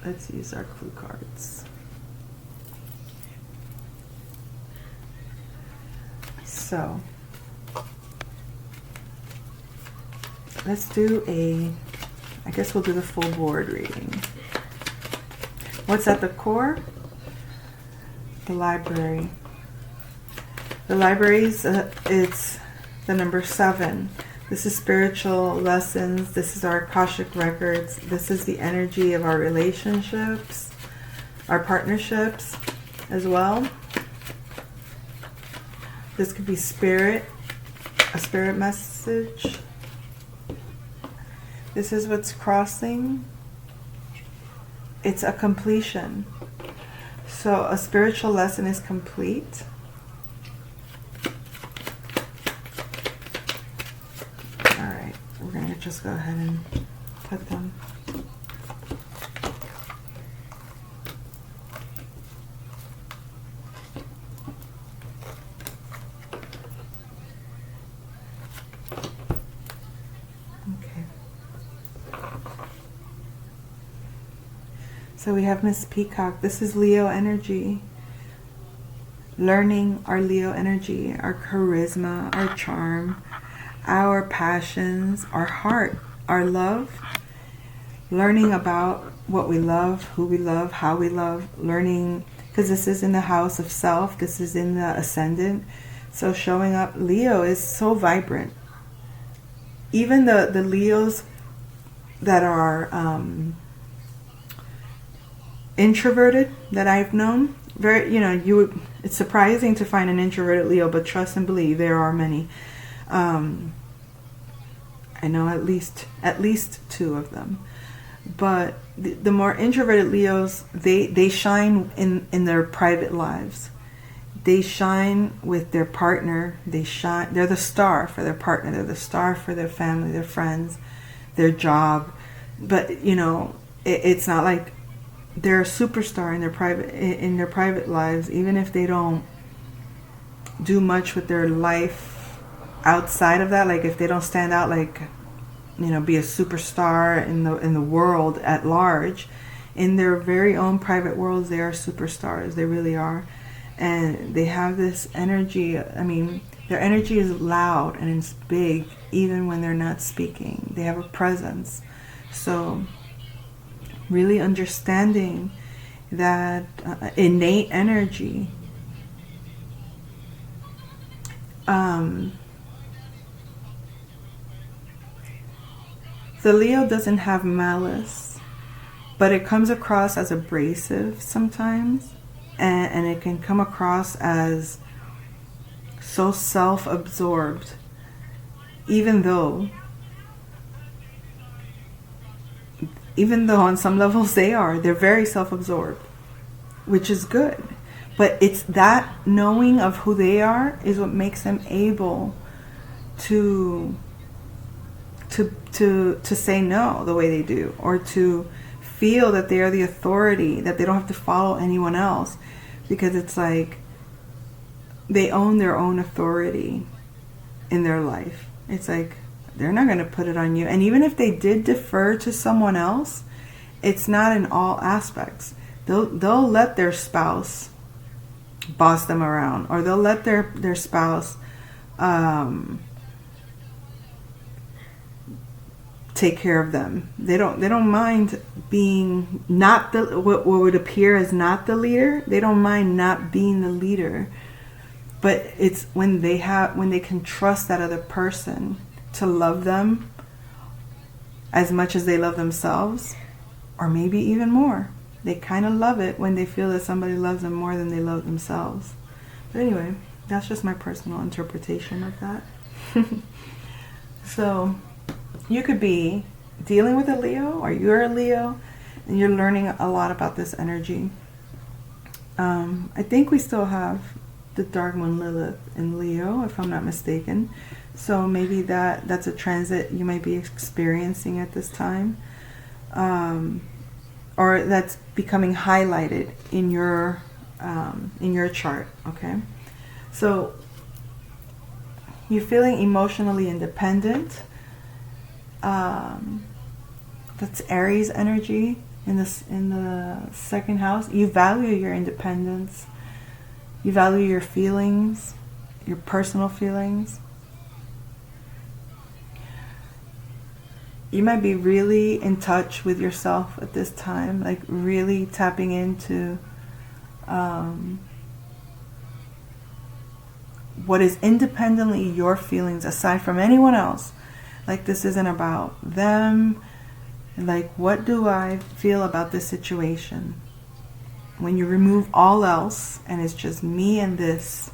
let's use our clue cards. So let's do I guess we'll do the full board reading. What's at the core? The library. The library's it's the number 7. This is spiritual lessons. This is our Akashic records. This is the energy of our relationships, our partnerships as well. This could be spirit, a spirit message. This is what's crossing. it's a completion. So a spiritual lesson is complete. All right, we're going to just go ahead and put them. So we have Miss Peacock. This is Leo energy. Learning our Leo energy, our charisma, our charm, our passions, our heart, our love. Learning about what we love, who we love, how we love. Learning, because this is in the house of self. This is in the ascendant. So showing up, Leo is so vibrant. Even the Leos that are introverted that I've known, it's surprising to find an introverted Leo, but trust and believe there are many. I know at least two of them. But the more introverted Leos, they shine in their private lives. They shine with their partner. They're the star for their partner. They're the star for their family, their friends, their job. But it's not like they're a superstar in their private lives, even if they don't do much with their life outside of that. Like if they don't stand out, like be a superstar in the world at large, in their very own private worlds, they are superstars. They really are, and they have this energy. I mean, their energy is loud and it's big, even when they're not speaking. They have a presence. So really understanding that innate energy. The Leo doesn't have malice, but it comes across as abrasive sometimes, and it can come across as so self-absorbed, even though on some levels they're very self-absorbed, which is good. But it's that knowing of who they are is what makes them able to say no the way they do, or to feel that they are the authority, that they don't have to follow anyone else, because it's like they own their own authority in their life. It's like they're not going to put it on you. And even if they did defer to someone else, it's not in all aspects. They'll let their spouse boss them around, or they'll let their spouse take care of them. They don't mind being not what would appear as not the leader. They don't mind not being the leader. But it's when they can trust that other person to love them as much as they love themselves, or maybe even more. They kind of love it when they feel that somebody loves them more than they love themselves. But anyway, that's just my personal interpretation of that. So you could be dealing with a Leo, or you're a Leo, and you're learning a lot about this energy. I think we still have the Dark Moon Lilith in Leo, if I'm not mistaken. So maybe that's a transit you might be experiencing at this time, or that's becoming highlighted in your chart. Okay, so you're feeling emotionally independent. That's Aries energy in the second house. You value your independence. You value your feelings, your personal feelings. You might be really in touch with yourself at this time, like really tapping into what is independently your feelings aside from anyone else. Like this isn't about them. Like, what do I feel about this situation? When you remove all else and it's just me and this,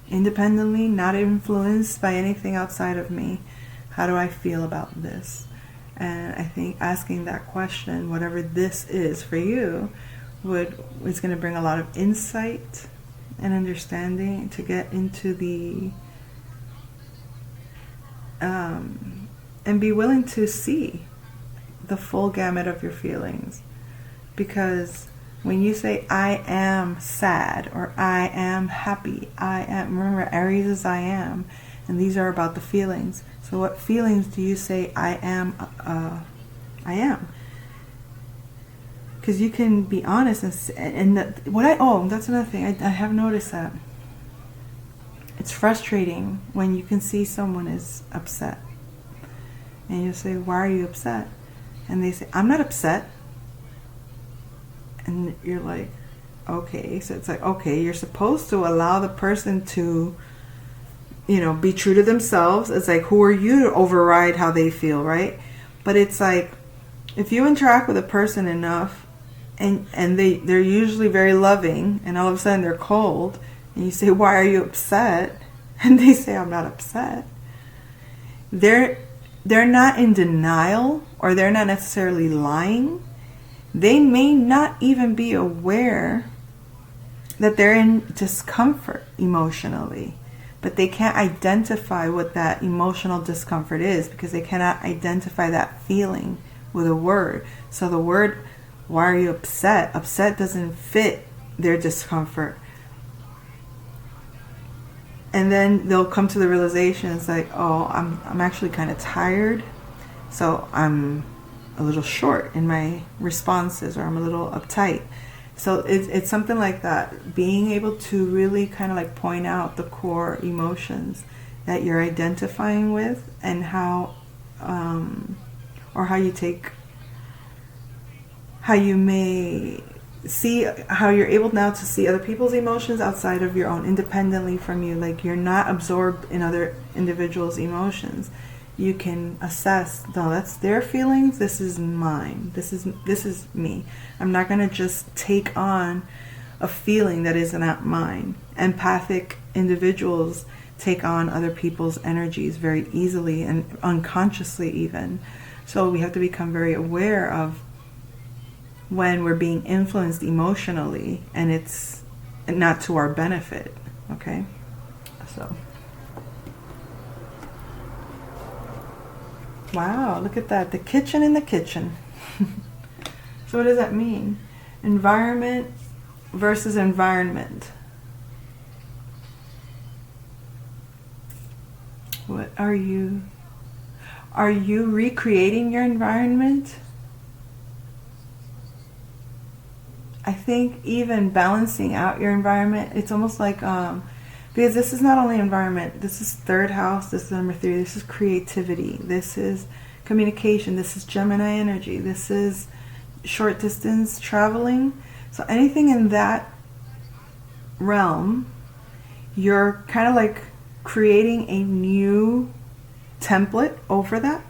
independently, not influenced by anything outside of me, how do I feel about this? And I think asking that question, whatever this is for you, is going to bring a lot of insight and understanding to get into the and be willing to see the full gamut of your feelings. Because when you say I am sad or I am happy, remember Aries is I am, and these are about the feelings. So what feelings do you say I am? I am. Because you can be honest and that's another thing I have noticed, that it's frustrating when you can see someone is upset and you say, why are you upset? And they say, I'm not upset. And you're like, okay. So it's like, okay, you're supposed to allow the person to, be true to themselves. It's like, who are you to override how they feel, right? But it's like, if you interact with a person enough and they're usually very loving, and all of a sudden they're cold, and you say, why are you upset? And they say, I'm not upset. They're not in denial, or they're not necessarily lying. They may not even be aware that they're in discomfort emotionally, but they can't identify what that emotional discomfort is because they cannot identify that feeling with a word. So the word, why are you upset? Upset doesn't fit their discomfort. And then they'll come to the realization, it's like, oh, I'm actually kind of tired, so I'm a little short in my responses, or I'm a little uptight. So it's something like that. Being able to really kind of like point out the core emotions that you're identifying with, and how, or how you may see, how you're able now to see other people's emotions outside of your own, independently from you. Like, you're not absorbed in other individuals' emotions. You can assess, no, that's their feelings, this is mine, this is me. I'm not going to just take on a feeling that is not mine. Empathic individuals take on other people's energies very easily and unconsciously even. So we have to become very aware of when we're being influenced emotionally and it's not to our benefit. Okay? So, wow, look at that. The kitchen in the kitchen. So what does that mean? Environment versus environment. What are you? Are you recreating your environment? I think even balancing out your environment, it's almost like, because this is not only environment, this is third house, this is number 3, this is creativity, this is communication, this is Gemini energy, this is short distance traveling. So anything in that realm, you're kind of like creating a new template over that.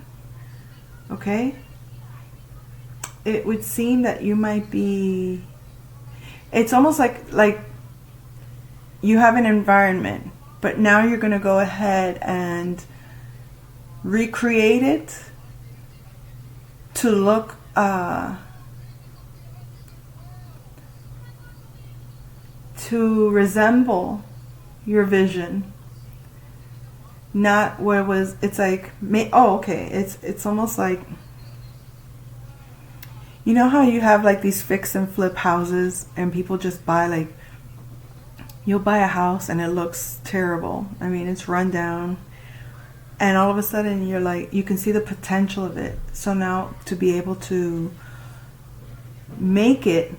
Okay? It would seem that you might be, it's almost like you have an environment, but now you're going to go ahead and recreate it to look to resemble your vision. Not what was, it's like, it's almost like, you know how you have like these fix and flip houses and people just buy, like, you'll buy a house and it looks terrible. I mean, it's run down. And all of a sudden you're like, you can see the potential of it. So now to be able to make it,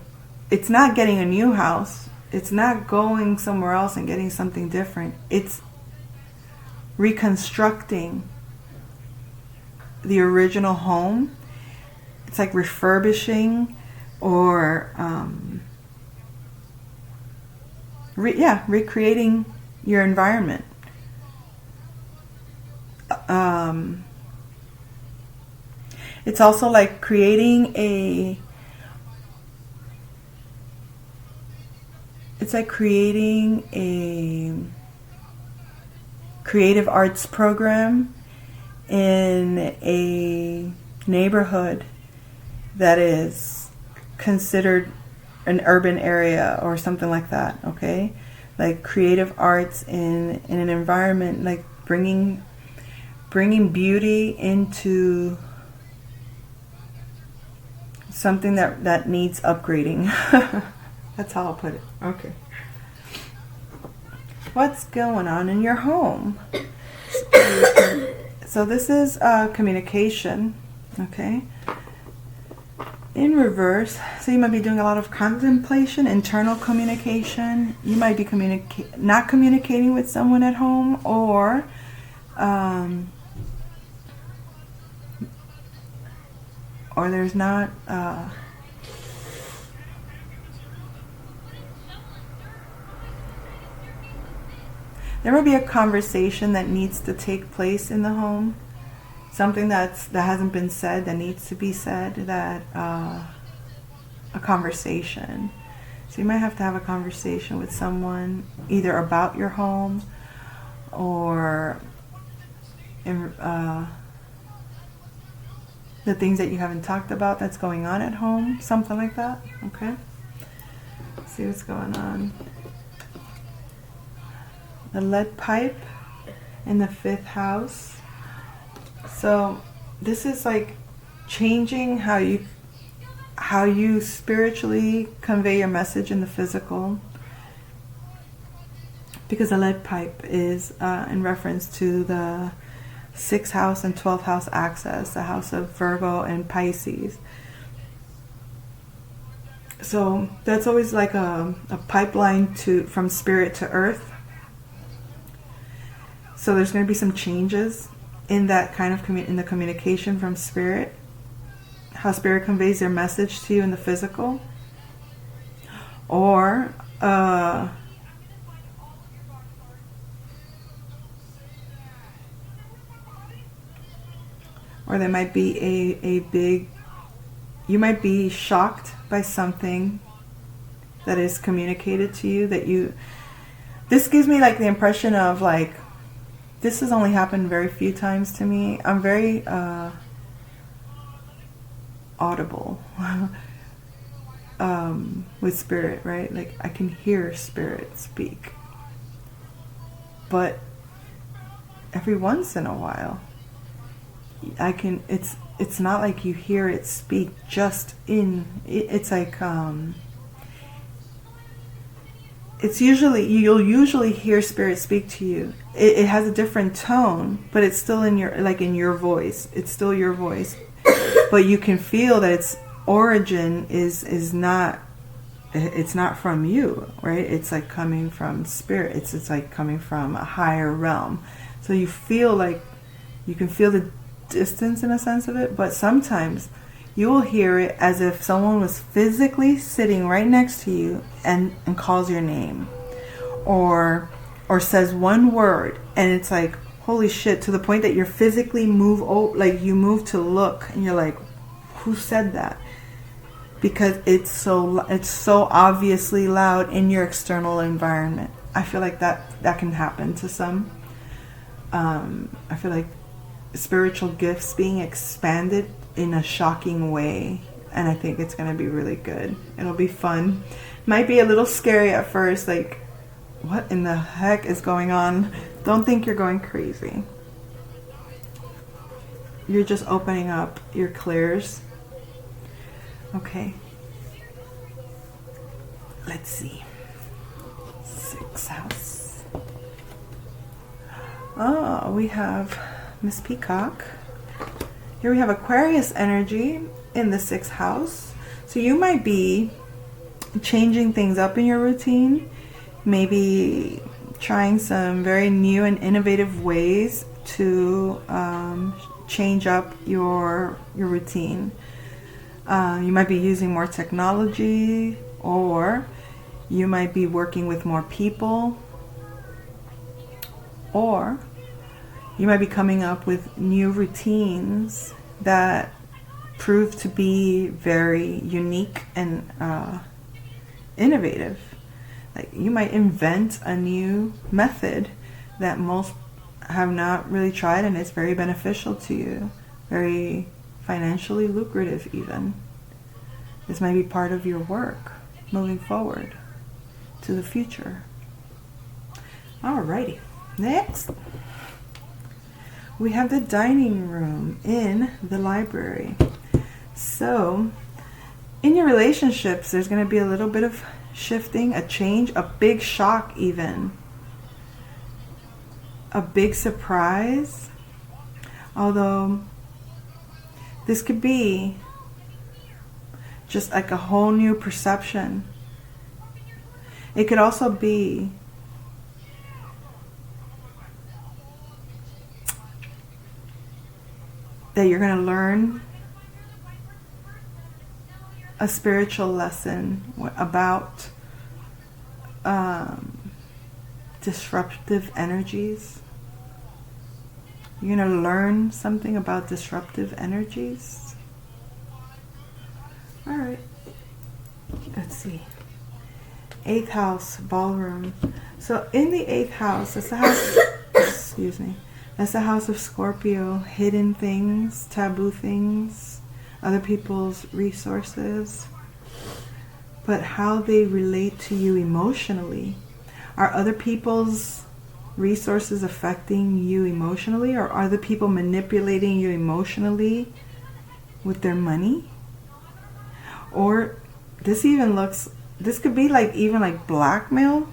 it's not getting a new house. It's not going somewhere else and getting something different. It's reconstructing the original home. It's like refurbishing or recreating your environment. It's also like creating a creative arts program in a neighborhood that is considered an urban area or something like that, okay? Like creative arts in an environment, like bringing beauty into something that needs upgrading. That's how I'll put it. Okay. What's going on in your home? So this is communication, okay? In reverse, so you might be doing a lot of contemplation, internal communication. You might be not communicating with someone at home, or there's not there will be a conversation that needs to take place in the home. Something that hasn't been said that needs to be said, that a conversation. So you might have to have a conversation with someone either about your home or the things that you haven't talked about that's going on at home, something like that. Okay, let's see what's going on. The lead pipe in the 5th house. So this is like changing how you spiritually convey your message in the physical, because the lead pipe is in reference to the 6th house and 12th house axis, the house of Virgo and Pisces. So that's always like a pipeline from spirit to earth. So there's going to be some changes in that kind of in the communication from spirit, how spirit conveys their message to you in the physical, or there might be a big, you might be shocked by something that is communicated to you this gives me like the impression of like, this has only happened very few times to me. I'm very audible with spirit, right? Like I can hear spirit speak. But every once in a while, it's not like you hear it speak just it's like, you'll usually hear spirit speak to you. It has a different tone, but it's still in your voice. It's still your voice, but you can feel that its origin is not. It's not from you, right? It's like coming from spirit. It's like coming from a higher realm. So you feel like you can feel the distance in a sense of it, but sometimes you will hear it as if someone was physically sitting right next to you and calls your name, or says one word, and it's like, holy shit, to the point that you're physically you move to look, and you're like, who said that? Because it's so obviously loud in your external environment. I feel like that can happen to some. I feel like spiritual gifts being expanded in a shocking way, and I think it's going to be really good. It'll be fun. Might be a little scary at first, like, what in the heck is going on? Don't think you're going crazy. You're just opening up your clears. Okay. Let's see. 6th house. Oh, we have Miss Peacock. Here we have Aquarius energy in the 6th house. So you might be changing things up in your routine. Maybe trying some very new and innovative ways to change up your routine. You might be using more technology, or you might be working with more people, or you might be coming up with new routines that prove to be very unique and innovative. Like you might invent a new method that most have not really tried, and it's very beneficial to you, very financially lucrative even. This might be part of your work moving forward to the future. Alrighty, next we have the dining room in the library. So in your relationships, there's going to be a little bit of shifting, a change, a big shock even. A big surprise. Although this could be just like a whole new perception. It could also be that you're going to learn a spiritual lesson about disruptive energies. You're going to learn something about disruptive energies. All right. Let's see. 8th house, ballroom. So in the 8th house, that's the house, excuse me, that's the house of Scorpio, hidden things, taboo things, other people's resources, but how they relate to you emotionally. Are other people's resources affecting you emotionally, or are the people manipulating you emotionally with their money? Or this could be like even like blackmail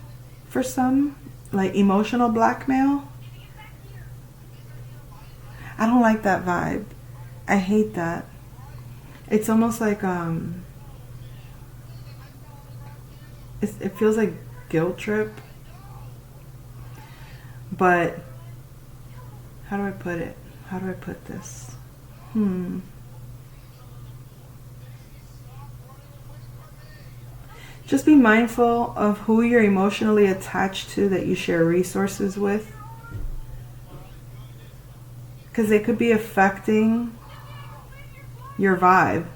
for some, like emotional blackmail. I don't like that vibe. I hate that. It's almost like it feels like guilt trip. But how do I put it? How do I put this? Just be mindful of who you're emotionally attached to that you share resources with, because they could be affecting your vibe.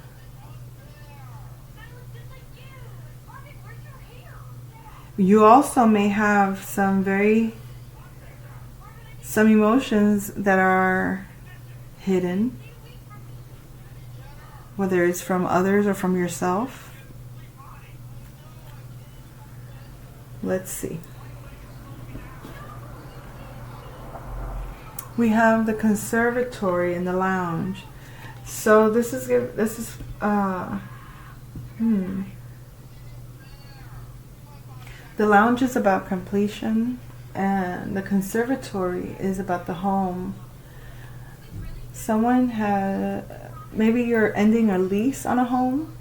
You also may have some emotions that are hidden, whether it's from others or from yourself. Let's see. We have the conservatory and the lounge. So this is the lounge is about completion, and the conservatory is about the home. Maybe you're ending a lease on a home,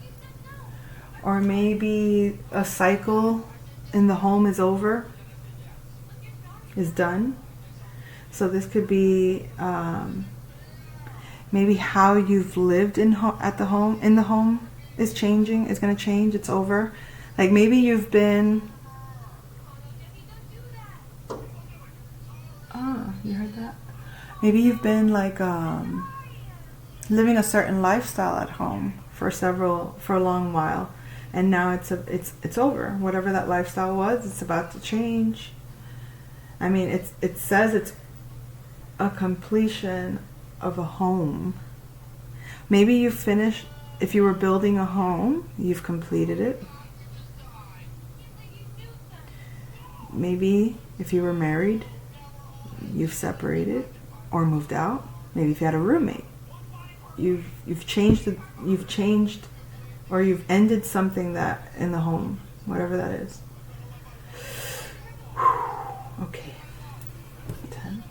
or maybe a cycle in the home is done. So this could be maybe how you've lived in the home is changing. It's going to change. It's over. Like maybe you've been. You heard that? Maybe you've been like living a certain lifestyle at home for a long while, and now it's over. Whatever that lifestyle was, it's about to change. I mean, it says it's a completion of a home. Maybe you finished. If you were building a home, you've completed it. Maybe if you were married, you've separated or moved out. Maybe if you had a roommate, you've changed or you've ended something that in the home, whatever that is. Okay. 10.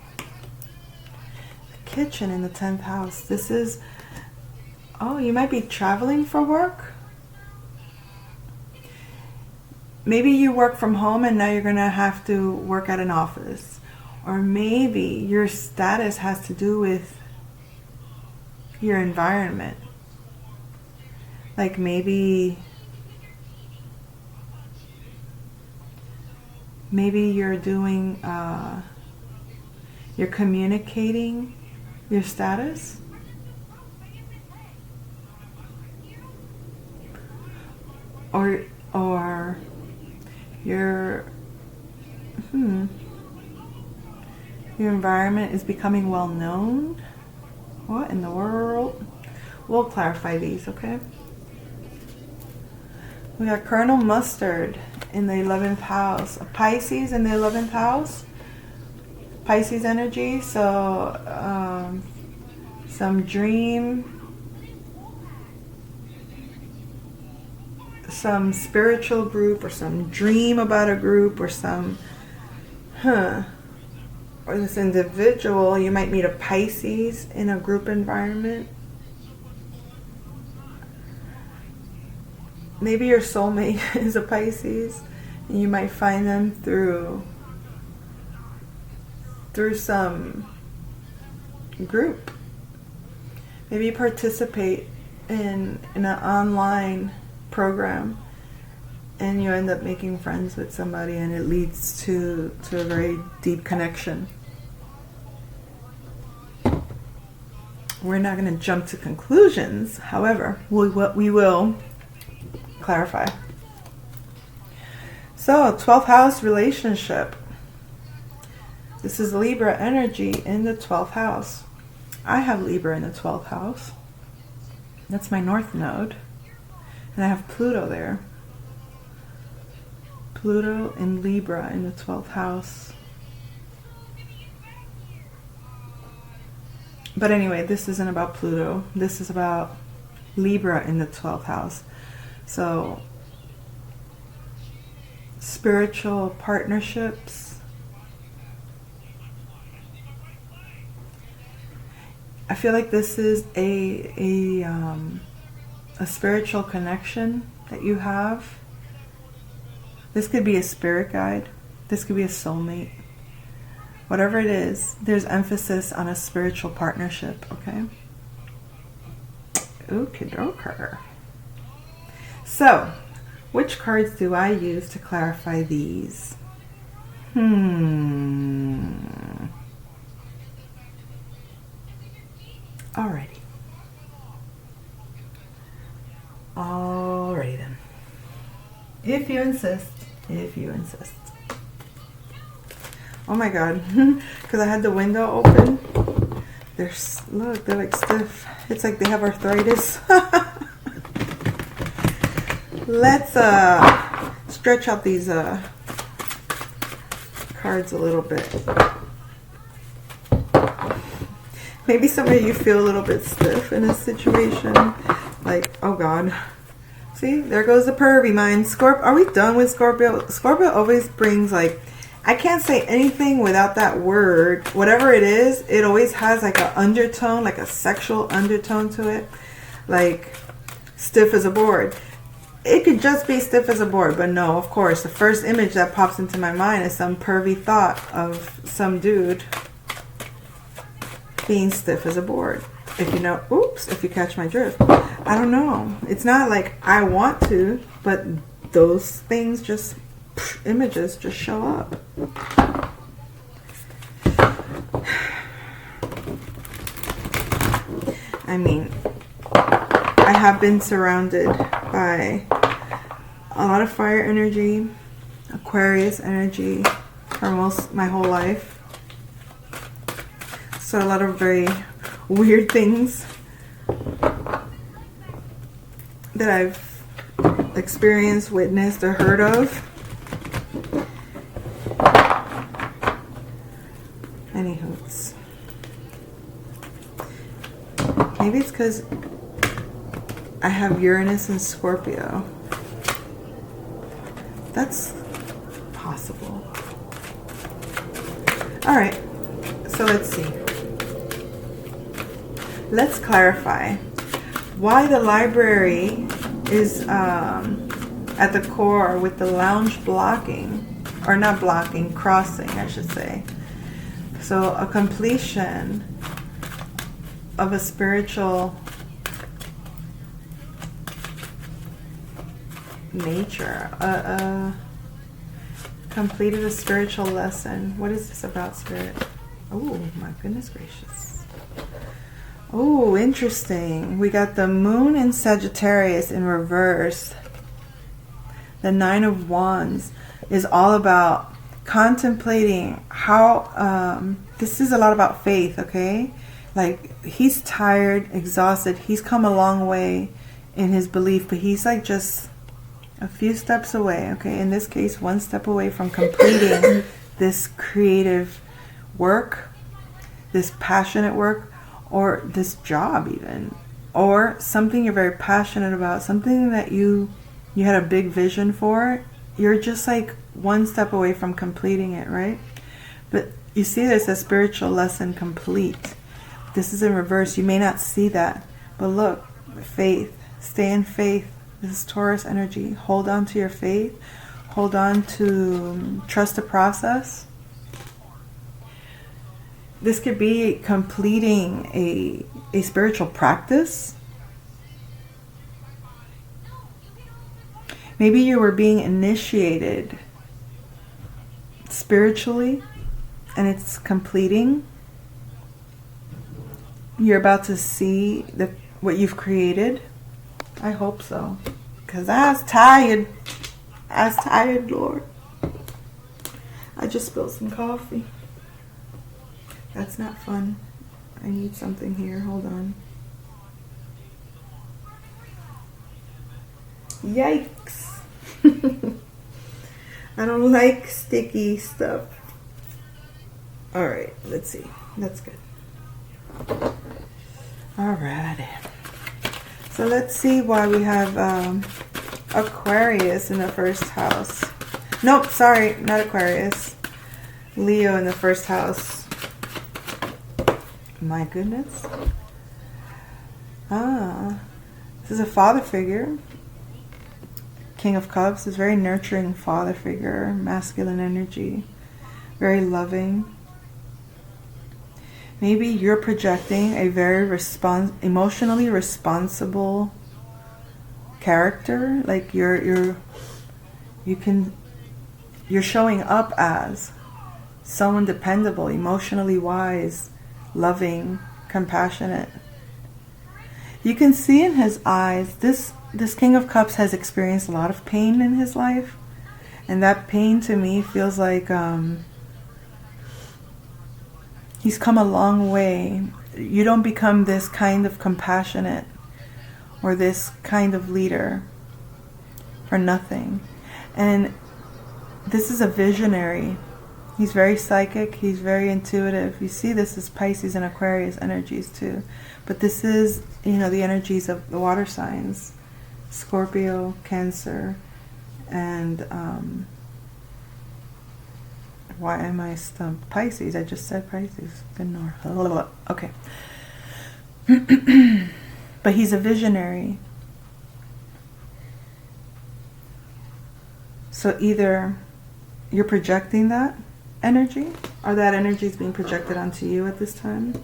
The kitchen in the 10th house. This is, you might be traveling for work. Maybe you work from home and now you're going to have to work at an office. Or maybe your status has to do with your environment. Like maybe you're doing, you're communicating your status. Or your environment is becoming well known. What in the world? we'll clarify these, okay? We got Colonel Mustard in the 11th house. Pisces in the 11th house. Pisces energy. So some dream, some spiritual group, or some dream about a group, or some, or this individual. You might meet a Pisces in a group environment. Maybe your soulmate is a Pisces, and you might find them through some group. Maybe you participate in an online program, and you end up making friends with somebody, and it leads to a very deep connection. We're not going to jump to conclusions. However, we will clarify. So, 12th house relationship. This is Libra energy in the 12th house. I have Libra in the 12th house. That's my north node. And I have Pluto there. Pluto in Libra in the 12th house. But anyway, this isn't about Pluto. This is about Libra in the 12th house. So, spiritual partnerships. I feel like this is a spiritual connection that you have. This could be a spirit guide. This could be a soulmate. Whatever it is, there's emphasis on a spiritual partnership, okay? Okie-dokie. So, which cards do I use to clarify these? Alrighty. Alrighty then. If you insist. If you insist. Oh my god. Because I had the window open. Look, they're like stiff. It's like they have arthritis. Let's stretch out these cards a little bit. Maybe some of you feel a little bit stiff in this situation. Like, oh god. See, there goes the pervy mind. Scorpio, are we done with Scorpio? Scorpio always brings, like, I can't say anything without that word. Whatever it is, it always has like an undertone, like a sexual undertone to it. Like, stiff as a board. It could just be stiff as a board, but no, of course, the first image that pops into my mind is some pervy thought of some dude being stiff as a board. If you know, oops, if you catch my drift. I don't know. It's not like I want to, but those things just, images just show up. I mean, I have been surrounded by a lot of fire energy, Aquarius energy for my whole life. So a lot of very weird things that I've experienced, witnessed, or heard of. Anywhoots. Maybe it's because I have Uranus and Scorpio. That's possible. Alright, so let's see. Let's clarify why the library is at the core with the lounge blocking, or not blocking, crossing, I should say. So a completion of a spiritual nature, completed a spiritual lesson. What is this about, Spirit? Oh my goodness gracious. Oh, interesting. We got the moon in Sagittarius in reverse. The Nine of Wands is all about contemplating how, this is a lot about faith, okay? Like, he's tired, exhausted. He's come a long way in his belief, but he's like just a few steps away, okay? In this case, one step away from completing this creative work, this passionate work, or this job even, or something you're very passionate about, something that you had a big vision for. You're just like one step away from completing it, right? But you see this as spiritual lesson complete. This is in reverse. You may not see that, but look, faith. Stay in faith. This is Taurus energy. Hold on to your faith. Hold on to trust the process. This could be completing a spiritual practice. Maybe you were being initiated spiritually and it's completing. You're about to see what you've created. I hope so. Because I was tired. I was tired, Lord. I just spilled some coffee. That's not fun. I need something here. Hold on. Yikes. I don't like sticky stuff. Alright, let's see. That's good. Alrighty. So let's see why we have Aquarius in the first house. Nope, sorry, not Aquarius. Leo in the first house. My goodness. This is a father figure. King of Cups is very nurturing father figure, masculine energy, very loving. Maybe you're projecting a very emotionally responsible character. Like you're showing up as someone dependable, emotionally wise, loving, compassionate. You can see in his eyes, this King of Cups has experienced a lot of pain in his life. And that pain to me feels like he's come a long way. You don't become this kind of compassionate or this kind of leader for nothing. And this is a visionary. He's very psychic. He's very intuitive. You see this is Pisces and Aquarius energies too. But this is, the energies of the water signs. Scorpio, Cancer, and why am I stumped? Pisces. I just said Pisces. Good Lord. Okay. But he's a visionary. So either you're projecting that energy, or that energy is being projected onto you at this time,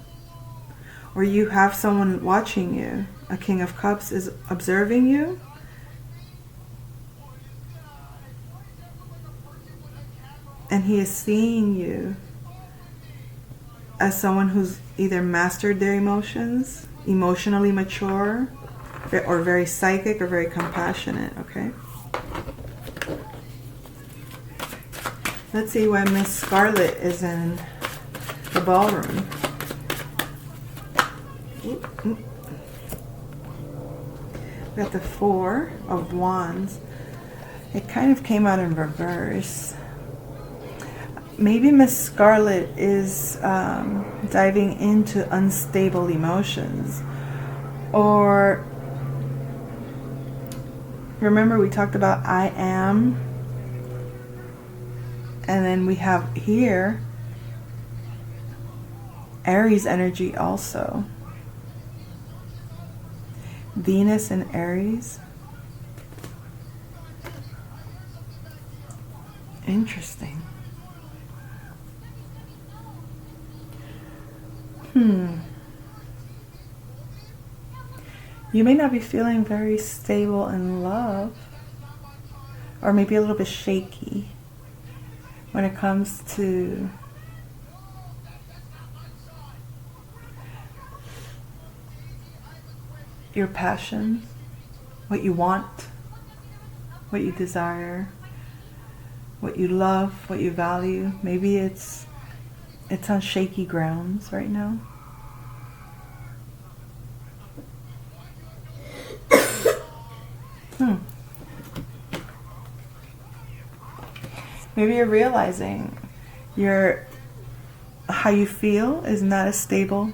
or you have someone watching you. A King of Cups is observing you. And he is seeing you as someone who's either mastered their emotions, emotionally mature, or very psychic or very compassionate, okay? Let's see why Miss Scarlet is in the ballroom. We got the Four of Wands. It kind of came out in reverse. Maybe Miss Scarlet is diving into unstable emotions. Or, remember we talked about I am. And then we have here Aries energy also. Venus and Aries. Interesting. You may not be feeling very stable in love, or maybe a little bit shaky when it comes to your passions, what you want, what you desire, what you love, what you value. Maybe it's on shaky grounds right now. Maybe you're realizing how you feel is not as stable.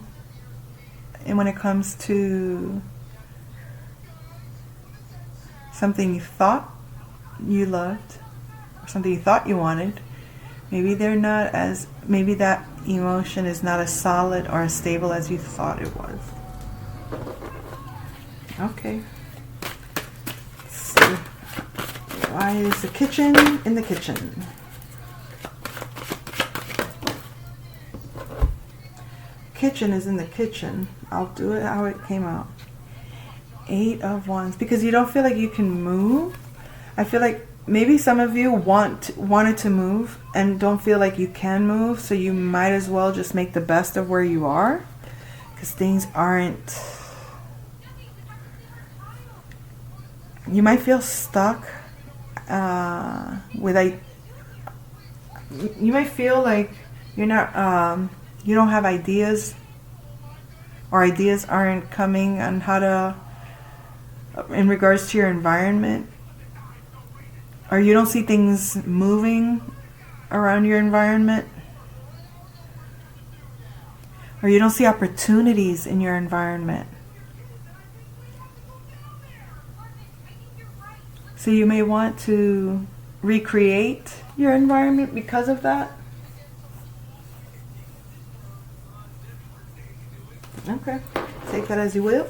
And when it comes to something you thought you loved, or something you thought you wanted, maybe maybe that emotion is not as solid or as stable as you thought it was. Okay. Let's see. Why is the kitchen in the kitchen? Kitchen is in the kitchen. I'll do it how it came out. 8 of Wands. Because you don't feel like you can move. I feel like maybe some of you wanted to move and don't feel like you can move, so you might as well just make the best of where you are, because things aren't... You might feel stuck you might feel like you're not... you don't have ideas, or ideas aren't coming on how to, in regards to your environment, or you don't see things moving around your environment, or you don't see opportunities in your environment. So you may want to recreate your environment because of that. Okay, take that as you will.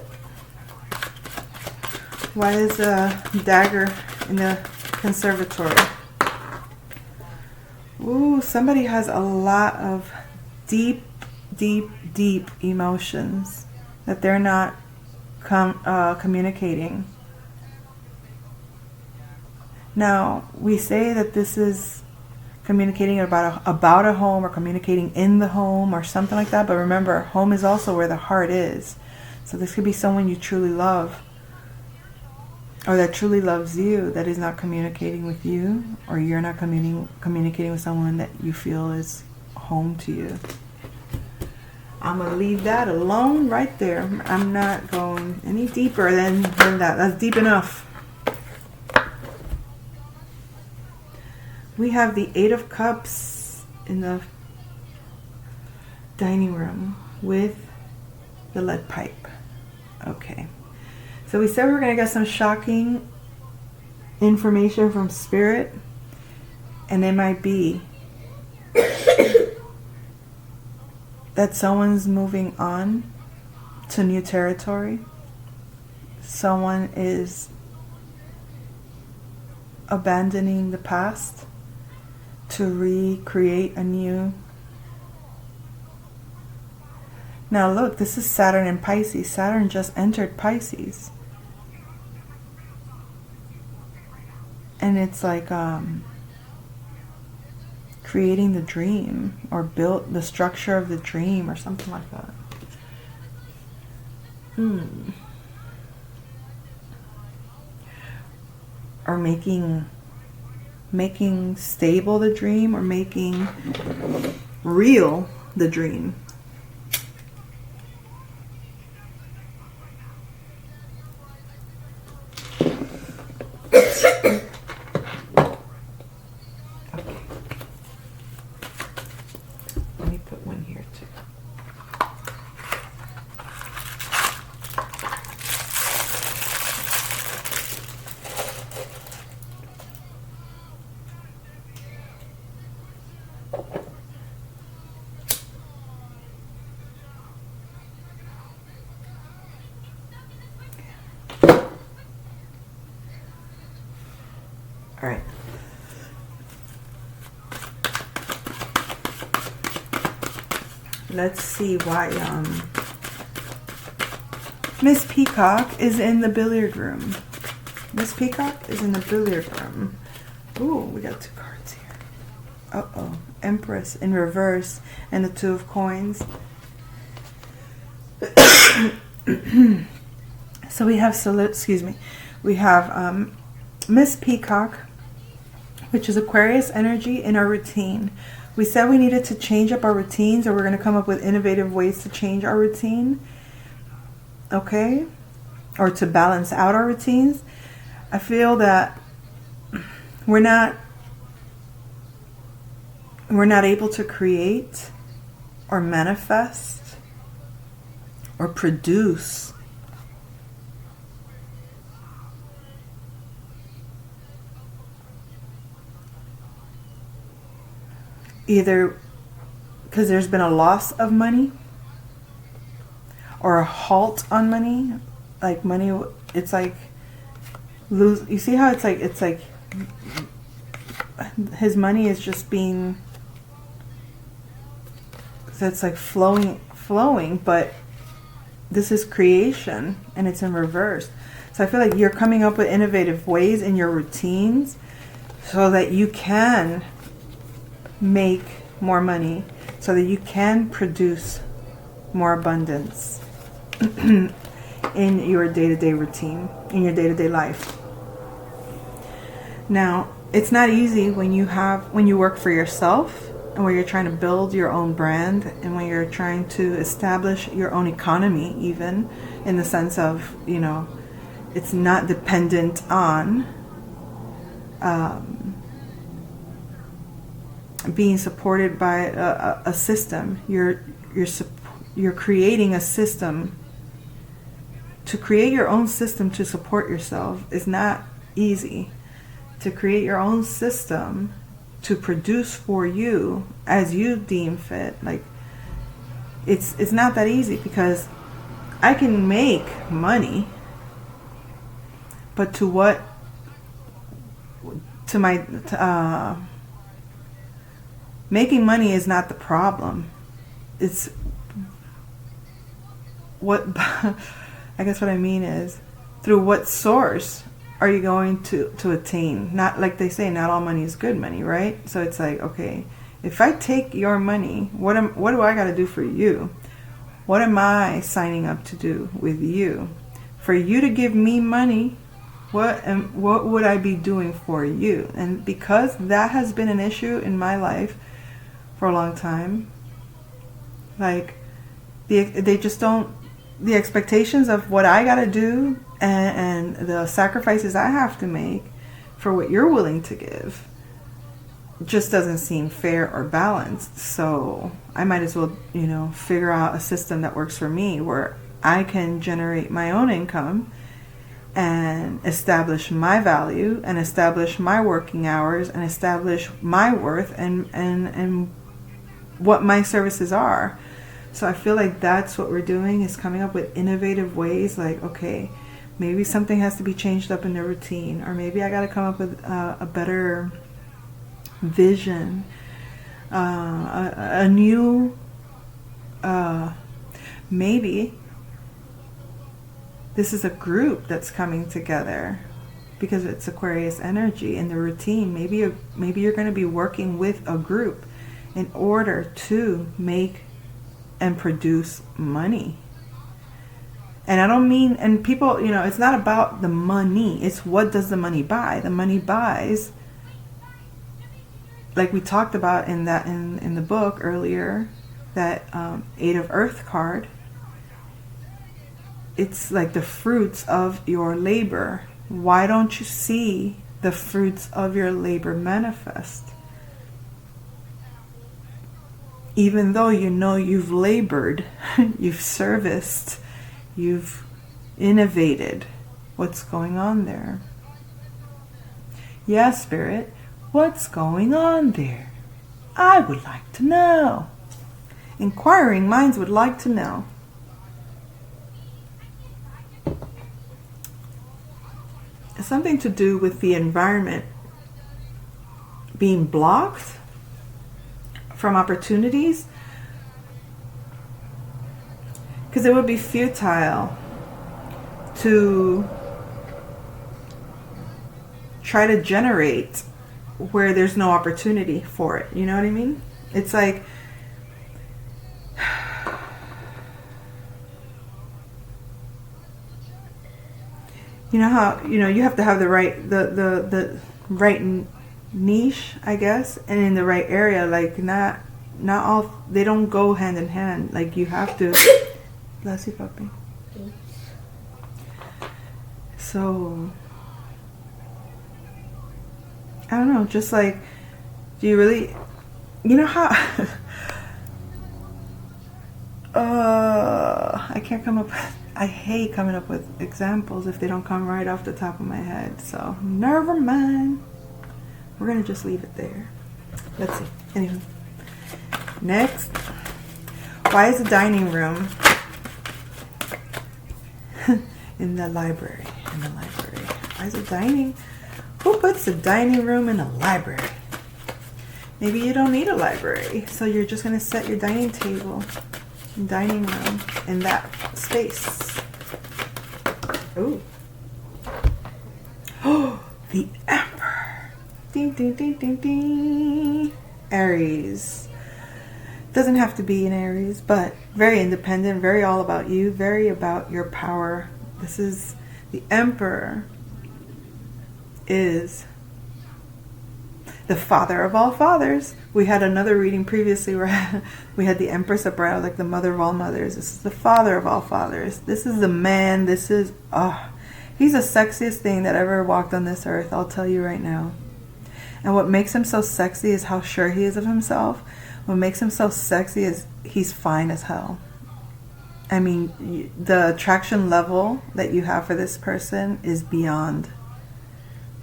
Why is a dagger in the conservatory? Ooh, somebody has a lot of deep, deep, deep emotions that they're not communicating. Now, we say that this is communicating about a home, or communicating in the home, or something like that. But remember, home is also where the heart is. So this could be someone you truly love, or that truly loves you, that is not communicating with you, or you're not communicating with someone that you feel is home to you. I'm going to leave that alone right there. I'm not going any deeper than that. That's deep enough. We have the 8 of Cups in the dining room with the lead pipe. Okay. So we said we were going to get some shocking information from Spirit. And it might be that someone's moving on to new territory. Someone is abandoning the past to recreate a new. Now look, this is Saturn in Pisces. Saturn just entered Pisces. And it's like creating the dream, or built the structure of the dream, or something like that. Or making stable the dream, or making real the dream. Let me put one here too. All right. Let's see why Miss Peacock is in the billiard room. Miss Peacock is in the billiard room. Ooh, we got 2 cards here. Uh-oh. Empress in reverse and the 2 of coins. So we have, we have Miss Peacock, which is Aquarius energy, in our routine. We said we needed to change up our routines, or we're going to come up with innovative ways to change our routine. Okay? Or to balance out our routines. I feel that we're not we're not able to create or manifest or produce either because there's been a loss of money or a halt on money. Like money, it's like lose. You see how it's like his money is just being, so it's like flowing, but this is creation and it's in reverse. So I feel like you're coming up with innovative ways in your routines so that you can make more money, so that you can produce more abundance in your day-to-day routine, in your day-to-day life. Now, it's not easy when you work for yourself and when you're trying to build your own brand and when you're trying to establish your own economy, even in the sense of, it's not dependent on being supported by a system. You're creating a system. To create your own system to support yourself is not easy. To create your own system to produce for you as you deem fit, like it's not that easy, because I can make money, but making money is not the problem. It's what I guess what I mean is, through what source are you going to attain? Not like they say, not all money is good money, right? So it's like, okay, if I take your money, what do I got to do for you? What am I signing up to do with you? For you to give me money, what would I be doing for you? And because that has been an issue in my life for a long time, like they just don't, the expectations of what I got to do and the sacrifices I have to make for what you're willing to give just doesn't seem fair or balanced. So I might as well, figure out a system that works for me, where I can generate my own income and establish my value and establish my working hours and establish my worth and what my services are. So I feel like that's what we're doing, is coming up with innovative ways. Like, okay, maybe something has to be changed up in the routine, or maybe I got to come up with a better vision, a new, maybe this is a group that's coming together because it's Aquarius energy in the routine. Maybe you're going to be working with a group in order to make and produce money. And I don't mean, and people, it's not about the money. It's what does the money buy? The money buys, like we talked about in the book earlier, that Eight of Earth card. It's like the fruits of your labor. Why don't you see the fruits of your labor manifest? Even though you've labored, you've serviced, you've innovated, what's going on there? Yeah, Spirit, what's going on there? I would like to know. Inquiring minds would like to know. It's something to do with the environment being blocked from opportunities, because it would be futile to try to generate where there's no opportunity for it. You know what I mean? It's like, you know how you have to have the right the right niche, I guess, and in the right area. Like not all, they don't go hand in hand. Like you have to. Bless you, puppy. So I don't know. Just like, do you really? You know how I can't come up, I hate coming up with examples if they don't come right off the top of my head. So never mind. We're gonna just leave it there. Let's see. Anyway, next, why is the dining room in the library? In the library. Why is it dining? Who puts the dining room in a library? Maybe you don't need a library, so you're just gonna set your dining table, dining room in that space. Ooh. Oh, the Emperor. Ding, ding, ding, ding, ding. Aries. Doesn't have to be an Aries, but very independent, very all about you, very about your power. This is the Emperor is the father of all fathers. We had another reading previously where we had the Empress of Brow, like the mother of all mothers. This is the father of all fathers. This is the man. This is, he's the sexiest thing that ever walked on this earth, I'll tell you right now. And what makes him so sexy is how sure he is of himself. What makes him so sexy is he's fine as hell. I mean, the attraction level that you have for this person is beyond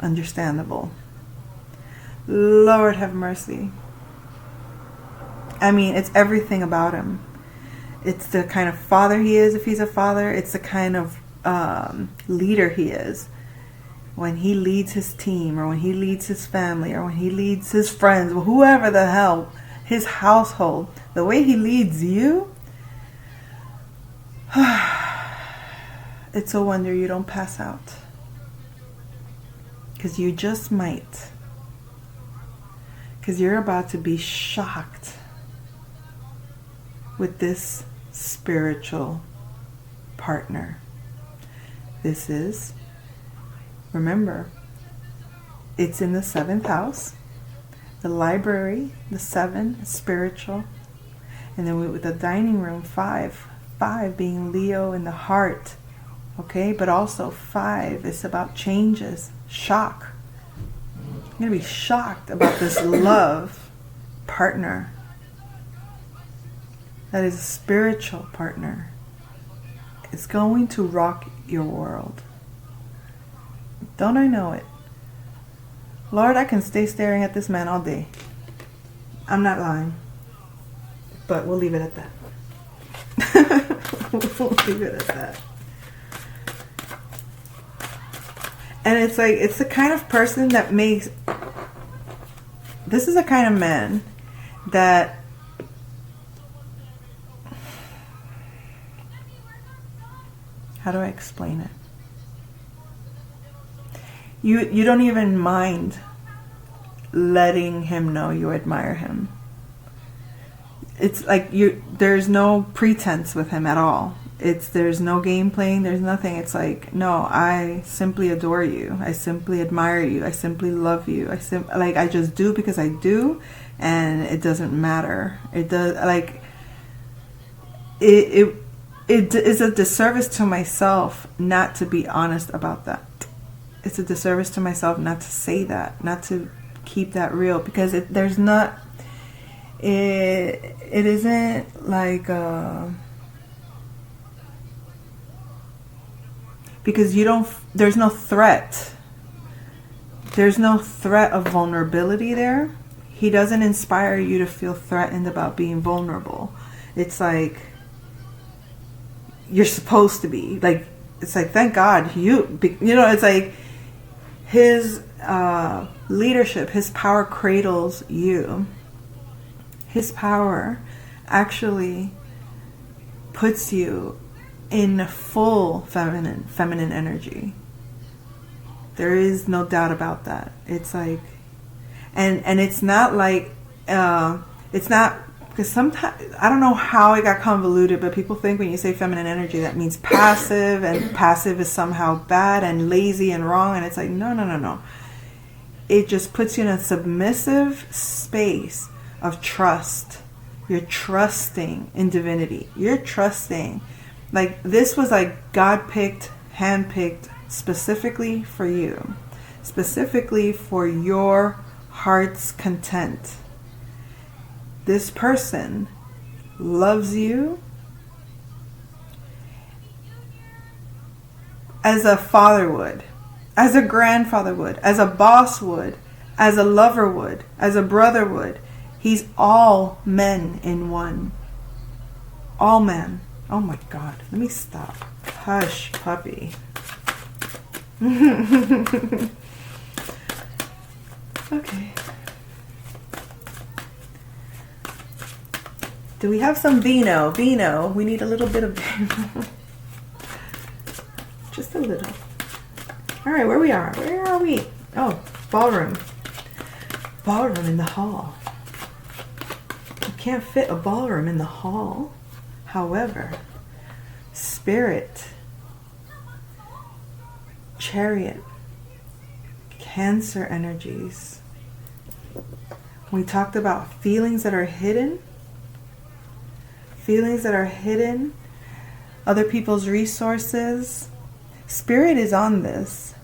understandable. Lord have mercy. I mean, it's everything about him. It's the kind of father he is, if he's a father. It's the kind of leader he is. When he leads his team, or when he leads his family, or when he leads his friends, or whoever the hell, his household, the way he leads you, it's a wonder you don't pass out. Because you just might. Because you're about to be shocked with this spiritual partner. This is, remember, it's in the 7th house. The library, the 7, spiritual. And then with the dining room, 5. 5 being Leo in the heart. Okay, but also 5 is about changes, shock. You're going to be shocked about this love partner. That is a spiritual partner. It's going to rock your world. Don't I know it? Lord, I can stay staring at this man all day. I'm not lying. But we'll leave it at that. We'll leave it at that. And it's like, it's the kind of person that makes, this is the kind of man that how do I explain it? You don't even mind letting him know you admire him. It's like there's no pretense with him at all. There's no game playing, there's nothing. It's like, no, I simply adore you. I simply admire you. I simply love you. I just do because I do, and it doesn't matter. It does, like, it is a disservice to myself not to be honest about that. It's a disservice to myself not to say that, not to keep that real, because it isn't like because there's no threat. There's no threat of vulnerability there. He doesn't inspire you to feel threatened about being vulnerable. It's like you're supposed to be. Like, it's like, thank God it's like his leadership, his power cradles you. His power actually puts you in full feminine energy. There is no doubt about that. It's like, and it's not like, it's not, because sometimes, I don't know how it got convoluted, but people think when you say feminine energy, that means passive, and passive is somehow bad and lazy and wrong. And it's like, no. It just puts you in a submissive space of trust. You're trusting in divinity. You're trusting. Like, this was like God picked, handpicked specifically for you. Specifically for your heart's content. this person loves you as a father would, as a grandfather would, as a boss would, as a lover would, as a brother would. He's all men in one. All men. Oh my God. Let me stop. Hush, puppy. Okay. Do we have some vino? Vino. We need a little bit of vino. Just a little. All right, where we are. Where are we? Oh, ballroom. Ballroom in the hall. You can't fit a ballroom in the hall. However, Spirit, Chariot, Cancer energies. We talked about feelings that are hidden. Feelings that are hidden. Other people's resources. Spirit is on this.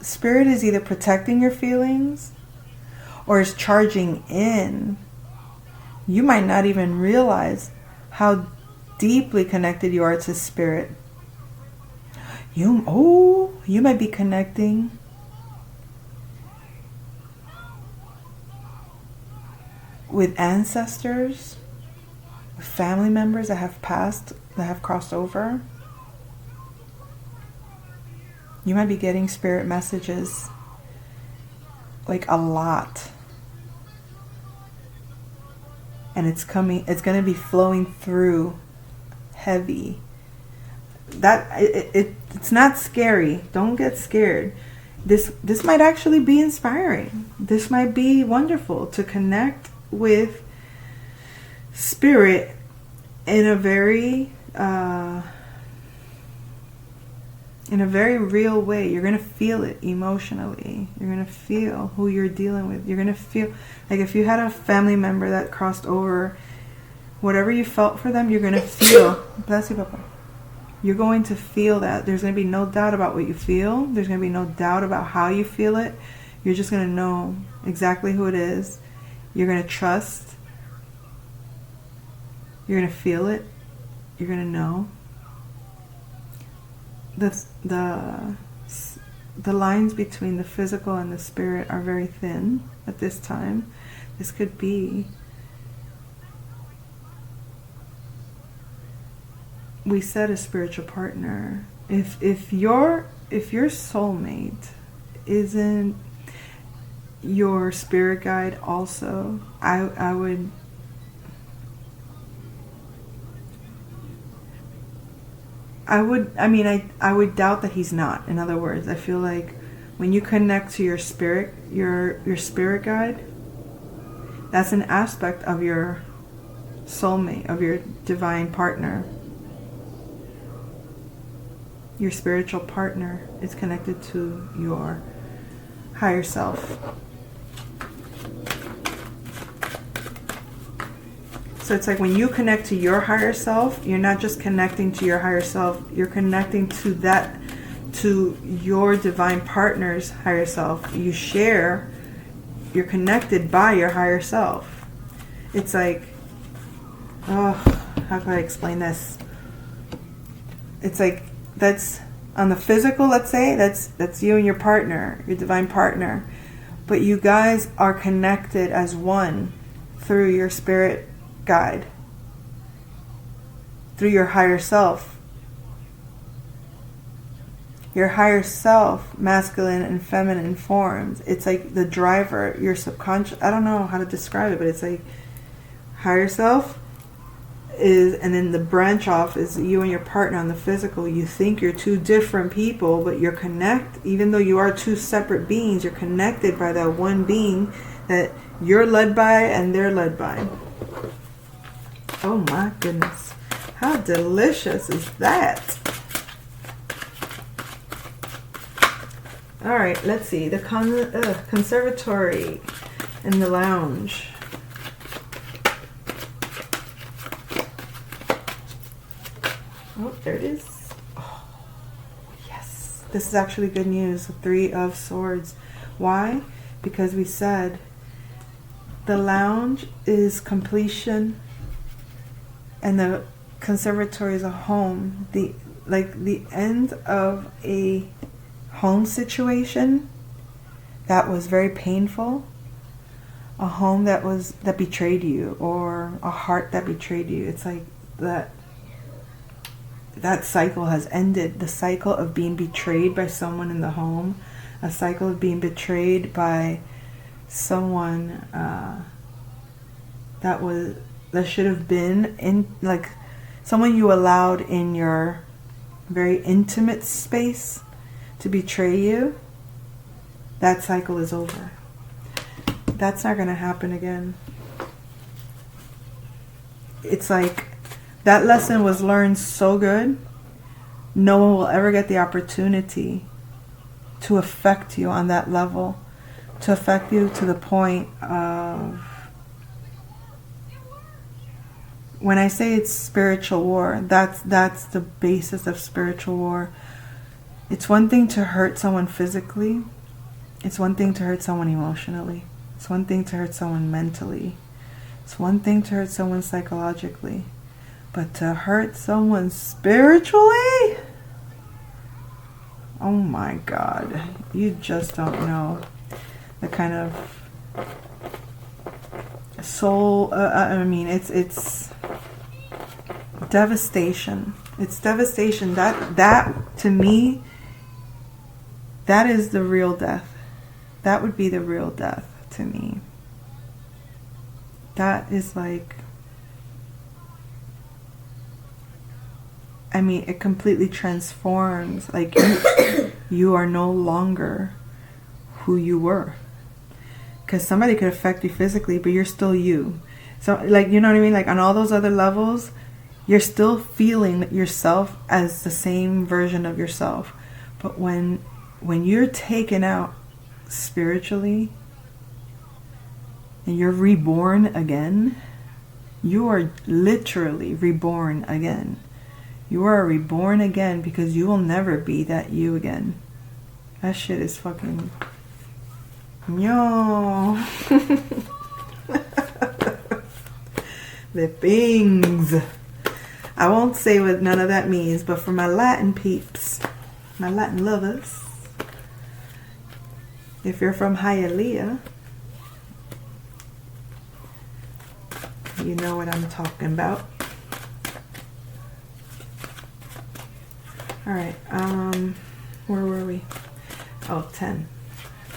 Spirit is either protecting your feelings or is charging in. You might not even realize how deeply connected you are to Spirit. You might be connecting with ancestors, with family members that have passed, that have crossed over. You might be getting Spirit messages, like a lot. And it's going to be flowing through heavy. It's not scary. Don't get scared. This might actually be inspiring. This might be wonderful to connect with Spirit in a very real way. You're going to feel it emotionally. You're going to feel who you're dealing with. You're going to feel, like if you had a family member that crossed over, whatever you felt for them, you're going to feel. Bless you, Papa. You're going to feel that. There's going to be no doubt about what you feel. There's going to be no doubt about how you feel it. You're just going to know exactly who it is. You're going to trust. You're going to feel it. You're going to know. The lines between the physical and the spirit are very thin at this time. This could be, we said, a spiritual partner. If your soulmate isn't your spirit guide also, I would doubt that he's not. In other words, I feel like when you connect to your spirit, your spirit guide, that's an aspect of your soulmate, of your divine partner. Your spiritual partner is connected to your higher self. So it's like when you connect to your higher self, you're not just connecting to your higher self, you're connecting to your divine partner's higher self. You're connected by your higher self. It's like, how can I explain this? It's like, that's on the physical, let's say, that's you and your partner, your divine partner. But you guys are connected as one through your spirit guide, through your higher self. Your higher self, masculine and feminine forms. It's like the driver, your subconscious. I don't know how to describe it, but it's like higher self is, and then the branch off is you and your partner on the physical. You think you're two different people, but you're connected. Even though you are two separate beings, you're connected by that one being that you're led by and they're led by. Oh my goodness. How delicious is that? All right, let's see. The conservatory and the lounge. Oh, there it is. Oh, yes. This is actually good news. The 3 of Swords. Why? Because we said The lounge is completion, and the conservatory is a home. The end of a home situation that was very painful, a home that betrayed you, or a heart that betrayed you. It's like that cycle has ended. The cycle of being betrayed by someone in the home, a cycle of being betrayed by someone that should have been in, like, someone you allowed in your very intimate space to betray you. That cycle is over. That's not going to happen again. It's like that lesson was learned so good, no one will ever get the opportunity to affect you on that level, to affect you to the point of, when I say it's spiritual war, that's the basis of spiritual war. It's one thing to hurt someone physically. It's one thing to hurt someone emotionally. It's one thing to hurt someone mentally. It's one thing to hurt someone psychologically. But to hurt someone spiritually? Oh my God. You just don't know the kind of soul, it's devastation. It's devastation. That to me, that is the real death. That would be the real death to me. That is like, it completely transforms. Like, you are no longer who you were. Because somebody could affect you physically, but you're still you. So, like, you know what I mean? Like, on all those other levels, you're still feeling yourself as the same version of yourself. But when you're taken out spiritually, and you're reborn again, you are literally reborn again. You are reborn again, because you will never be that you again. That shit is fucking... Yo. The things. I won't say what none of that means, but for my Latin peeps, my Latin lovers, if you're from Hialeah, you know what I'm talking about. Alright, where were we? Oh, 10.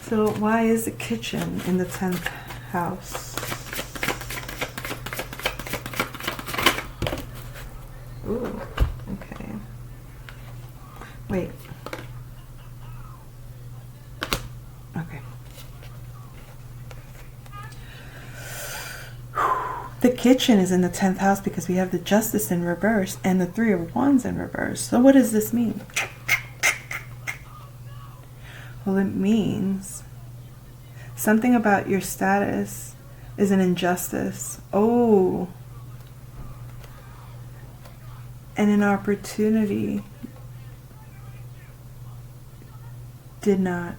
So why is the kitchen in the 10th house? Ooh, okay. Wait. Okay. The kitchen is in the 10th house because we have the Justice in reverse and the 3 of Wands in reverse. So what does this mean? Well, it means something about your status is an injustice. Oh. And an opportunity did not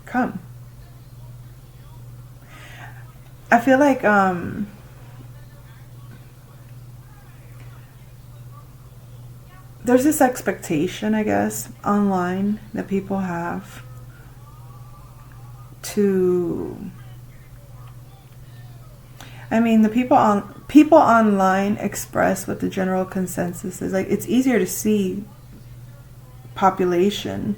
come. I feel like there's this expectation, I guess, online that people have to... the people online express what the general consensus is. Like, it's easier to see population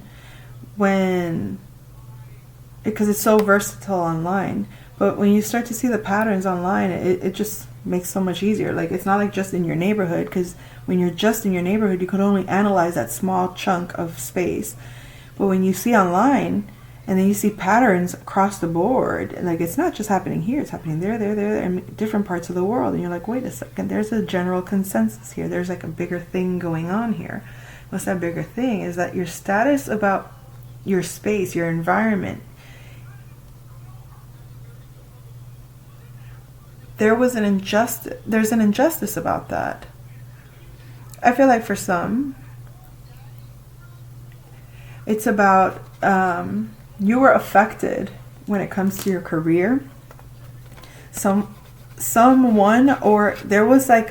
because it's so versatile online. But when you start to see the patterns online, it just makes so much easier. Like, it's not like just in your neighborhood, because when you're just in your neighborhood, you can only analyze that small chunk of space. But when you see online, and then you see patterns across the board, like, it's not just happening here, it's happening there, and different parts of the world. And you're like, wait a second, there's a general consensus here. There's like a bigger thing going on here. What's that bigger thing? Is that your status about your space, your environment, there's an injustice about that. I feel like for some, it's about you were affected when it comes to your career. someone, or there was like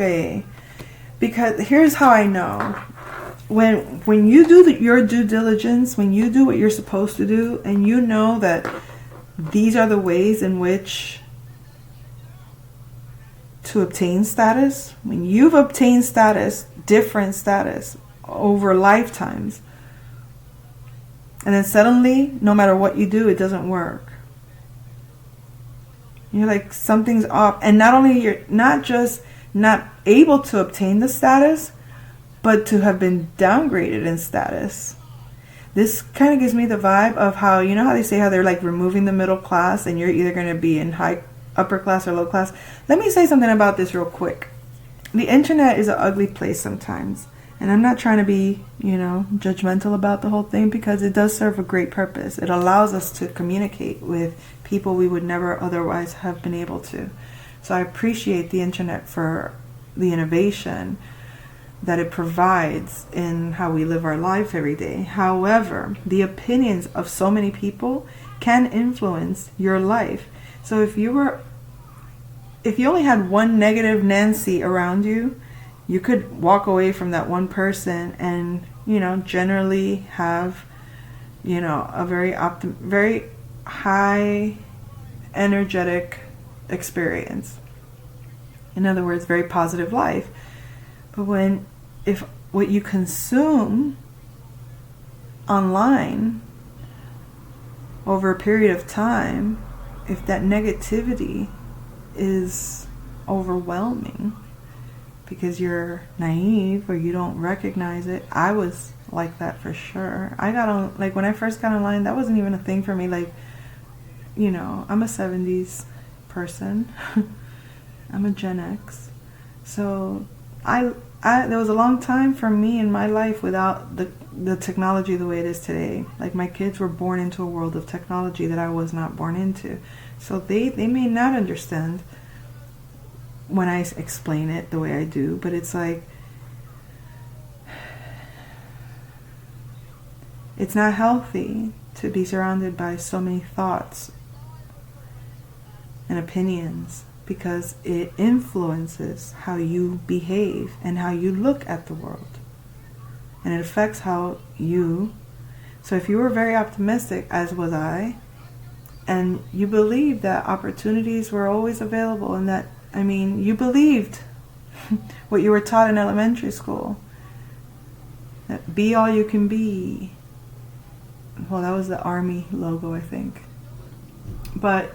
because here's how I know. When you do your due diligence, when you do what you're supposed to do, and you know that these are the ways in which to obtain status, when you've obtained status, different status over lifetimes, and then suddenly, no matter what you do, it doesn't work. You're like, something's off. And not only you're not just not able to obtain the status, but to have been downgraded in status. This kind of gives me the vibe of how, you know how they say how they're like removing the middle class and you're either going to be in upper class or low class. Let me say something about this real quick. The internet is an ugly place sometimes. And I'm not trying to be, judgmental about the whole thing, because it does serve a great purpose. It allows us to communicate with people we would never otherwise have been able to. So I appreciate the internet for the innovation that it provides in how we live our life every day. However, the opinions of so many people can influence your life. So if you only had one negative Nancy around you, you could walk away from that one person and, generally have, a very high energetic experience. In other words, very positive life. But if what you consume online over a period of time, if that negativity is overwhelming because you're naive or you don't recognize it. I was like that for sure. I got on, like when I first got online, that wasn't even a thing for me. Like, I'm a 70s person. I'm a Gen X. So there was a long time for me in my life without the technology the way it is today. Like my kids were born into a world of technology that I was not born into. So they may not understand when I explain it the way I do, but it's like, it's not healthy to be surrounded by so many thoughts and opinions, because it influences how you behave and how you look at the world. And it affects so if you were very optimistic, as was I, and you believed that opportunities were always available, and that, you believed what you were taught in elementary school, that be all you can be. Well, that was the Army logo, I think. But,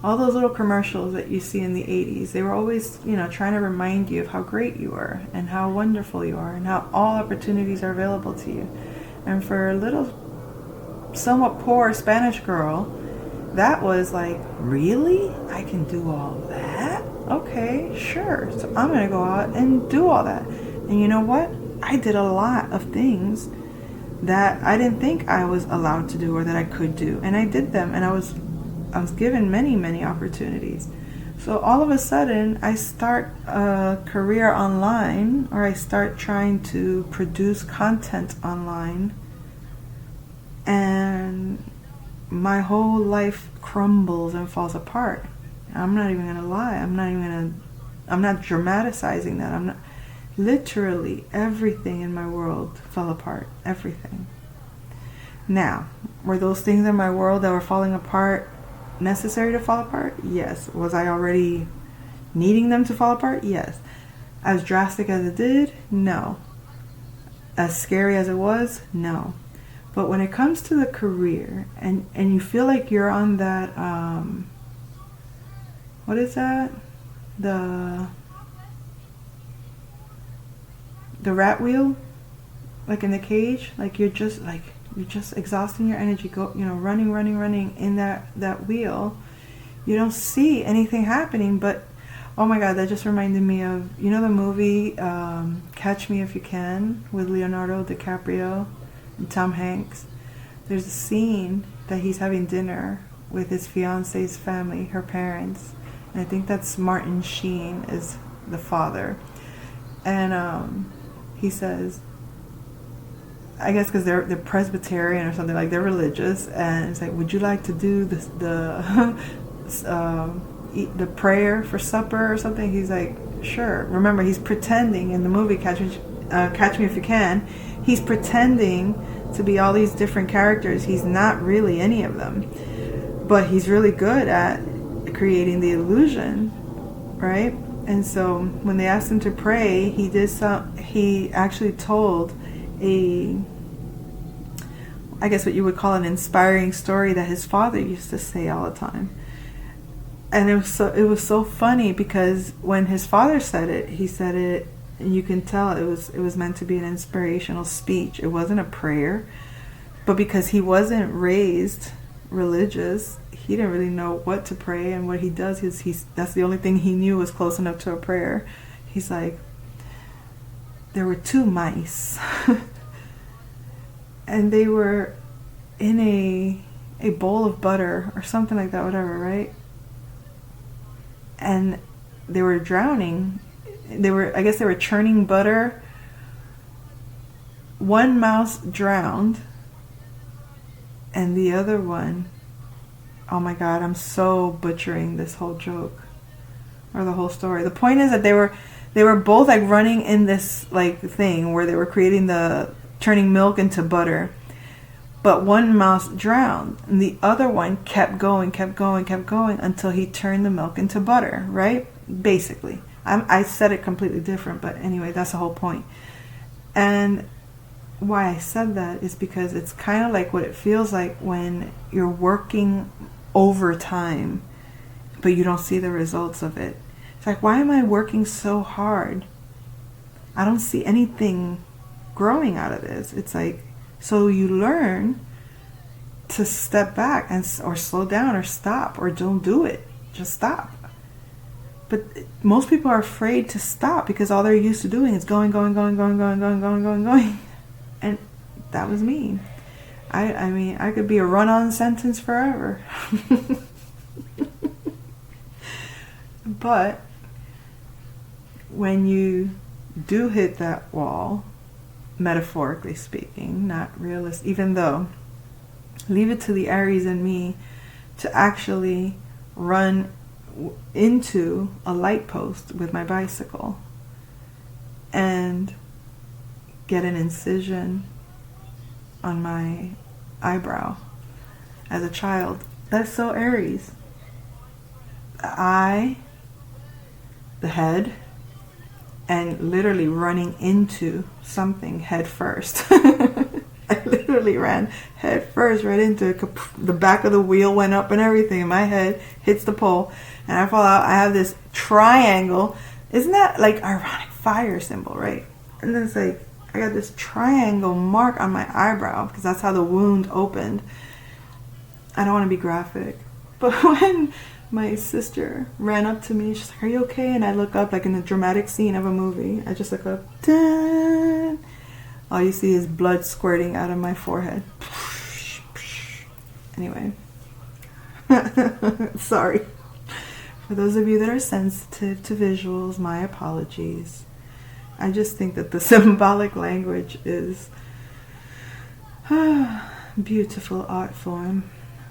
all those little commercials that you see in the 80s, they were always, trying to remind you of how great you are and how wonderful you are and how all opportunities are available to you. And for a little, somewhat poor Spanish girl, that was like, really? I can do all that? Okay, sure. So I'm going to go out and do all that. And you know what? I did a lot of things that I didn't think I was allowed to do or that I could do. And I did them, and I was given many, many opportunities. So all of a sudden, I start a career online, or I start trying to produce content online, and my whole life crumbles and falls apart. I'm not even going to lie. I'm not dramatizing that. Literally everything in my world fell apart. Everything. Now, were those things in my world that were falling apart necessary to fall apart? Yes. Was I already needing them to fall apart? Yes. As drastic as it did? No. As scary as it was? No. But when it comes to the career, and you feel like you're on that, what is that? The rat wheel? Like in the cage? Like you're just exhausting your energy, running in that wheel. You don't see anything happening, but oh my God, that just reminded me of, the movie Catch Me If You Can with Leonardo DiCaprio and Tom Hanks. There's a scene that he's having dinner with his fiance's family, her parents, and I think that's Martin Sheen is the father. And he says, I guess because they're Presbyterian or something, like they're religious, and it's like, would you like to do this, the prayer for supper or something? He's like, sure. Remember, he's pretending in the movie Catch Me If You Can. He's pretending to be all these different characters. He's not really any of them, but he's really good at creating the illusion, right? And so when they asked him to pray, he actually told I guess what you would call an inspiring story that his father used to say all the time. And it was so funny because when his father said it, he said it, and you can tell it was meant to be an inspirational speech. It wasn't a prayer. But because he wasn't raised religious, he didn't really know what to pray, and what he does is that's the only thing he knew was close enough to a prayer. He's like, there were 2 mice and they were in a bowl of butter or something like that, whatever, right? And they were drowning. I guess they were churning butter. One mouse drowned, and the other one, oh my God, I'm so butchering this whole joke or the whole story. The point is that they were both like running in this like thing where they were turning milk into butter. But one mouse drowned, and the other one kept going until he turned the milk into butter, right? Basically. I said it completely different, but anyway, that's the whole point. And why I said that is because it's kind of like what it feels like when you're working overtime, but you don't see the results of it. It's like, why am I working so hard? I don't see anything growing out of this. It's like, so you learn to step back or slow down or stop or don't do it. Just stop. But most people are afraid to stop because all they're used to doing is going. And that was me. I mean, I could be a run-on sentence forever. But when you do hit that wall, metaphorically speaking, not realistic, even though, leave it to the Aries in me to actually run into a light post with my bicycle and get an incision on my eyebrow as a child. That's so Aries. The eye, the head, and literally running into something head first. I literally ran head first right into it. The back of the wheel went up and everything, and my head hits the pole, and I fall out. I have this triangle. Isn't that like ironic fire symbol, right? And then it's like, I got this triangle mark on my eyebrow because that's how the wound opened. I don't want to be graphic, but when my sister ran up to me, she's like, "Are you okay?" And I look up like in a dramatic scene of a movie. I just look up. Dun! All you see is blood squirting out of my forehead. Anyway. Sorry. For those of you that are sensitive to visuals, my apologies. I just think that the symbolic language is beautiful art form.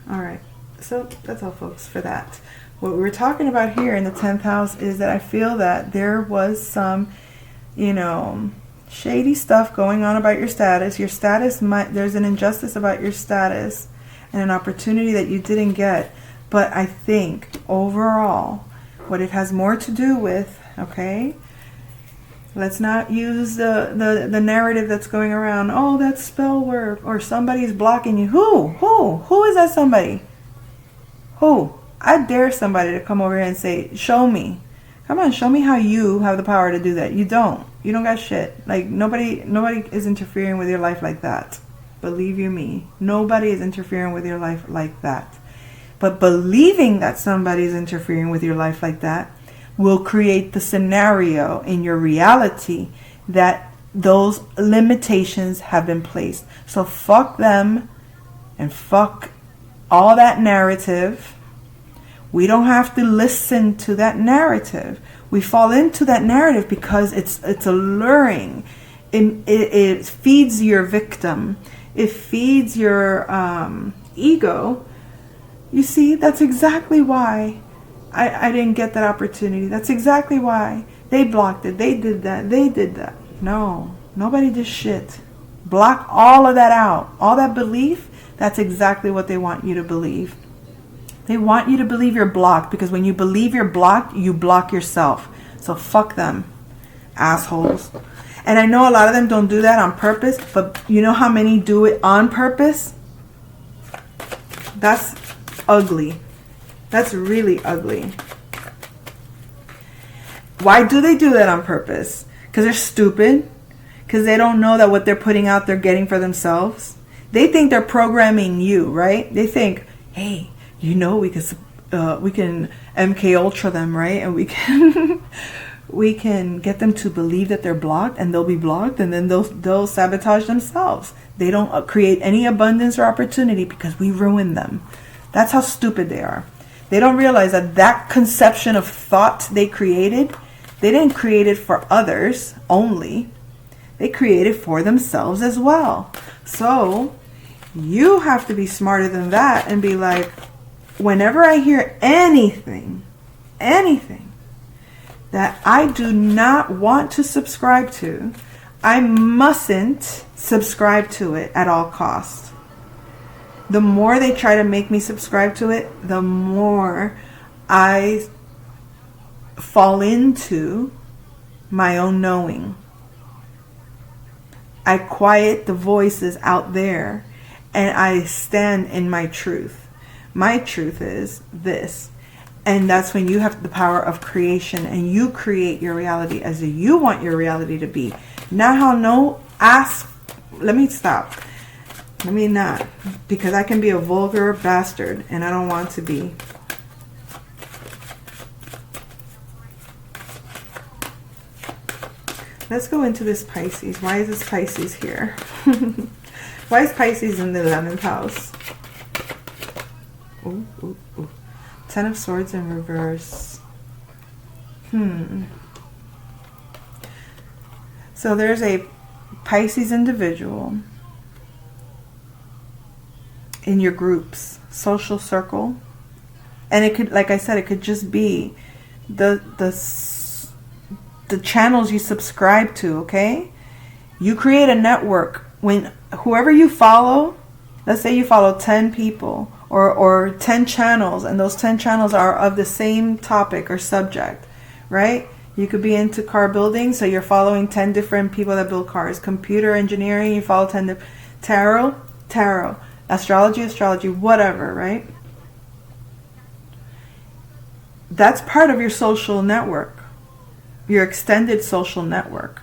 Alright, so that's all, folks, for that. What we were talking about here in the 10th house is that I feel that there was some, shady stuff going on about your status. Your status there's an injustice about your status and an opportunity that you didn't get. But I think overall, what it has more to do with, okay, let's not use the narrative that's going around, oh, that's spell work, or somebody's blocking you. Who is that somebody? Who? I dare somebody to come over here and say, show me. Come on, show me how you have the power to do that. You don't. You don't got shit. Like, nobody is interfering with your life like that. Believe you me. Nobody is interfering with your life like that. But believing that somebody is interfering with your life like that will create the scenario in your reality that those limitations have been placed. So fuck them and fuck all that narrative. We don't have to listen to that narrative. We fall into that narrative because it's alluring. it feeds your victim. It feeds your ego. You see, that's exactly why I didn't get that opportunity. That's exactly why they blocked it. They did that. They did that. No, nobody did shit. Block all of that out. All that belief, that's exactly what they want you to believe. They want you to believe you're blocked, because when you believe you're blocked, you block yourself. So fuck them, assholes. And I know a lot of them don't do that on purpose, but you know how many do it on purpose? That's ugly. That's really ugly. Why do they do that on purpose? Because they're stupid. Because they don't know that what they're putting out, they're getting for themselves. They think they're programming you, right? They think, hey, you know, we can MK Ultra them, right? And we can we can get them to believe that they're blocked, and they'll be blocked, and then they'll sabotage themselves. They don't create any abundance or opportunity because we ruin them. That's how stupid they are. They don't realize that that conception of thought they created, they didn't create it for others only. They create it for themselves as well. So you have to be smarter than that and be like, whenever I hear anything that I do not want to subscribe to, I mustn't subscribe to it at all costs. The more they try to make me subscribe to it, the more I fall into my own knowing. I quiet the voices out there and I stand in my truth. My truth is this. And that's when you have the power of creation and you create your reality as you want your reality to be. Now how let me stop. Let me not. Because I can be a vulgar bastard and I don't want to be. Let's go into this Pisces. Why is this Pisces here? Why is Pisces in the 11th house? Ooh, ooh, ooh. 10 of Swords in reverse. So there's a Pisces individual in your group's social circle. And it could, like I said, it could just be the channels you subscribe to, okay? You create a network. When whoever you follow, let's say you follow 10 people or 10 channels, and those 10 channels are of the same topic or subject, right? You could be into car building, so you're following 10 different people that build cars. Computer engineering, you follow 10 tarot, astrology, whatever, right? That's part of your social network, your extended social network.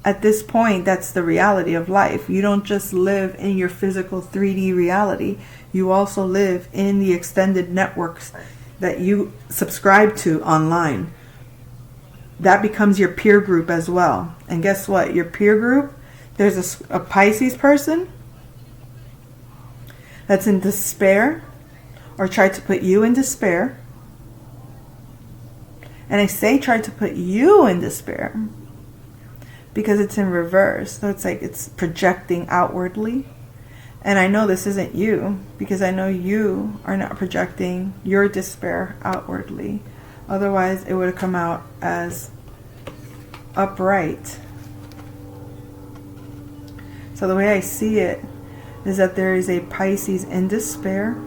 At this point, that's the reality of life. You don't just live in your physical 3D reality. You also live in the extended networks that you subscribe to online. That becomes your peer group as well. And guess what? Your peer group, there's a Pisces person that's in despair or tried to put you in despair. And I say tried to put you in despair because it's in reverse. So it's like it's projecting outwardly. And I know this isn't you because I know you are not projecting your despair outwardly. Otherwise, it would have come out as upright. So the way I see it is that there is a Pisces in despair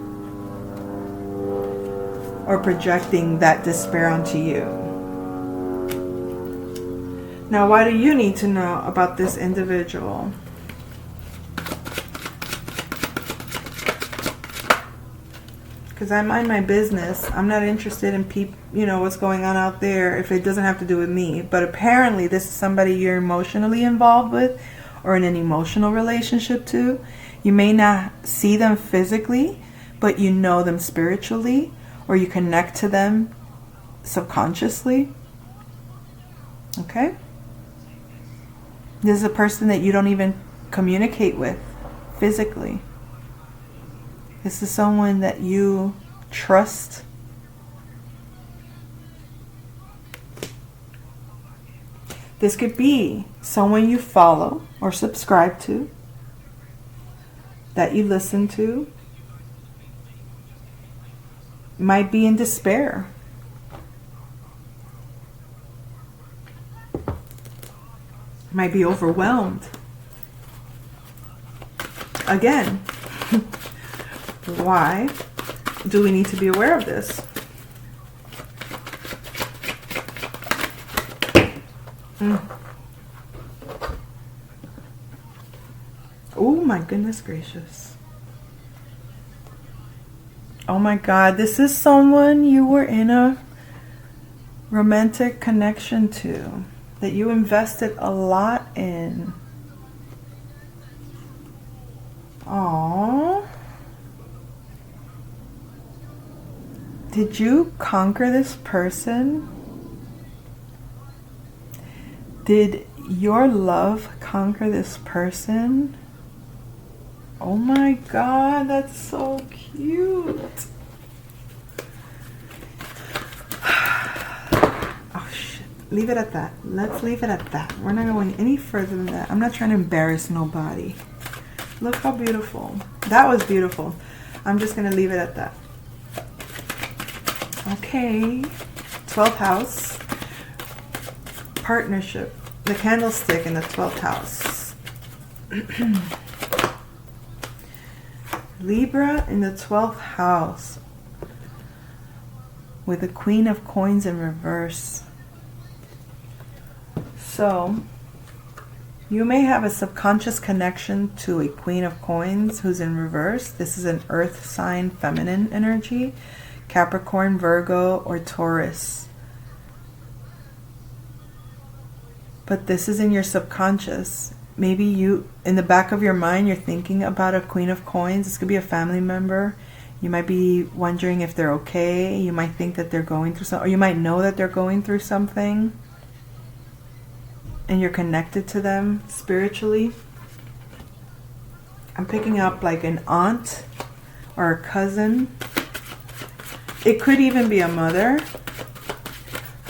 or projecting that despair onto you. Now, why do you need to know about this individual? Because I mind my business. I'm not interested in what's going on out there if it doesn't have to do with me. But apparently this is somebody you're emotionally involved with or in an emotional relationship to. You may not see them physically, but you know them spiritually, or you connect to them subconsciously. Okay? This is a person that you don't even communicate with physically. This is someone that you trust. This could be someone you follow or subscribe to, that you listen to, might be in despair. Might be overwhelmed. Again, why do we need to be aware of this? Oh my goodness gracious. Oh my God, this is someone you were in a romantic connection to, that you invested a lot in. Aww. Did you conquer this person? Did your love conquer this person? Oh my God, that's so cute. Oh shit, leave it at that. Let's leave it at that. We're not going any further than that. I'm not trying to embarrass nobody. Look how beautiful. That was beautiful. I'm just gonna leave it at that. Okay, 12th house. Partnership. The candlestick in the 12th house. Libra in the 12th house with the Queen of Coins in reverse. So you may have a subconscious connection to a Queen of Coins who's in reverse. This is an earth sign, feminine energy. Capricorn, Virgo, or Taurus. But this is in your subconscious. Maybe you, in the back of your mind, you're thinking about a Queen of Coins. This could be a family member. You might be wondering if they're okay. You might think that they're going through something, or you might know that they're going through something, and you're connected to them spiritually. I'm picking up like an aunt or a cousin. It could even be a mother,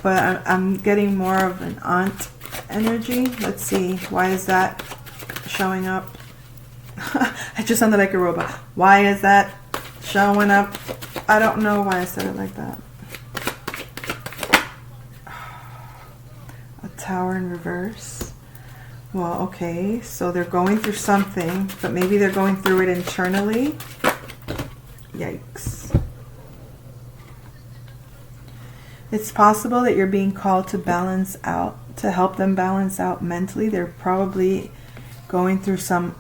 but I'm getting more of an aunt energy. Let's see, why is that showing up? I just sounded like a robot. Why is that showing up? I don't know why I said it like that. A Tower in reverse. Well, okay, so they're going through something, but maybe they're going through it internally. Yikes. It's possible that you're being called to balance out, to help them balance out mentally. They're probably going through some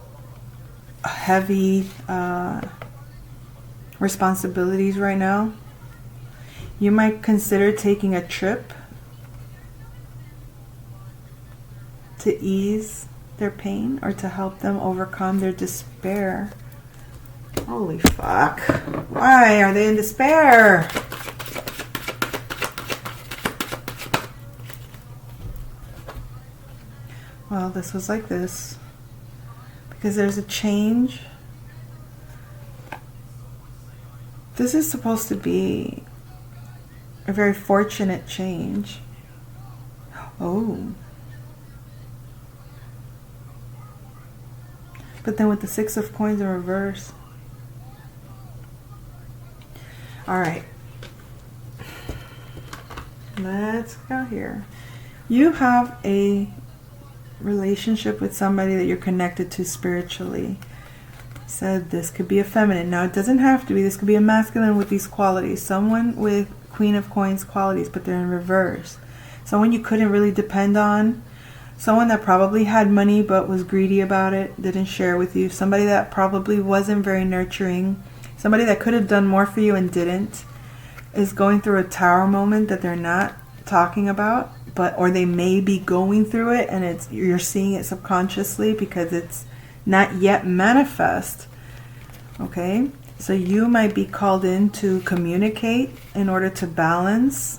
heavy responsibilities right now. You might consider taking a trip to ease their pain or to help them overcome their despair. Holy fuck. Why are they in despair? Well, this was like this because there's a change. This is supposed to be a very fortunate change. Oh. But then with the Six of Coins in reverse. All right. Let's go here. You have a relationship with somebody that you're connected to spiritually. Said this could be a feminine. Now it doesn't have to be. This could be a masculine with these qualities. Someone with Queen of Coins qualities, but they're in reverse. Someone you couldn't really depend on. Someone that probably had money but was greedy about it, didn't share with you. Somebody that probably wasn't very nurturing. Somebody that could have done more for you and didn't. Is going through a Tower moment that they're not talking about. Or they may be going through it and you're seeing it subconsciously because it's not yet manifest. Okay? So you might be called in to communicate in order to balance.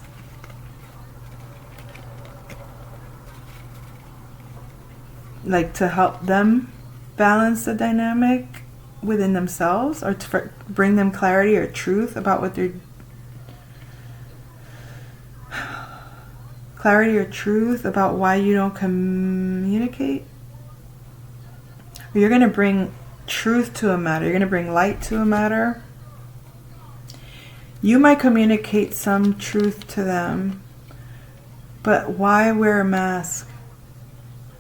Like to help them balance the dynamic within themselves, or to bring them clarity or truth about what they're clarity or truth about why you don't communicate. You're going to bring truth to a matter. You're going to bring light to a matter. You might communicate some truth to them, but why wear a mask?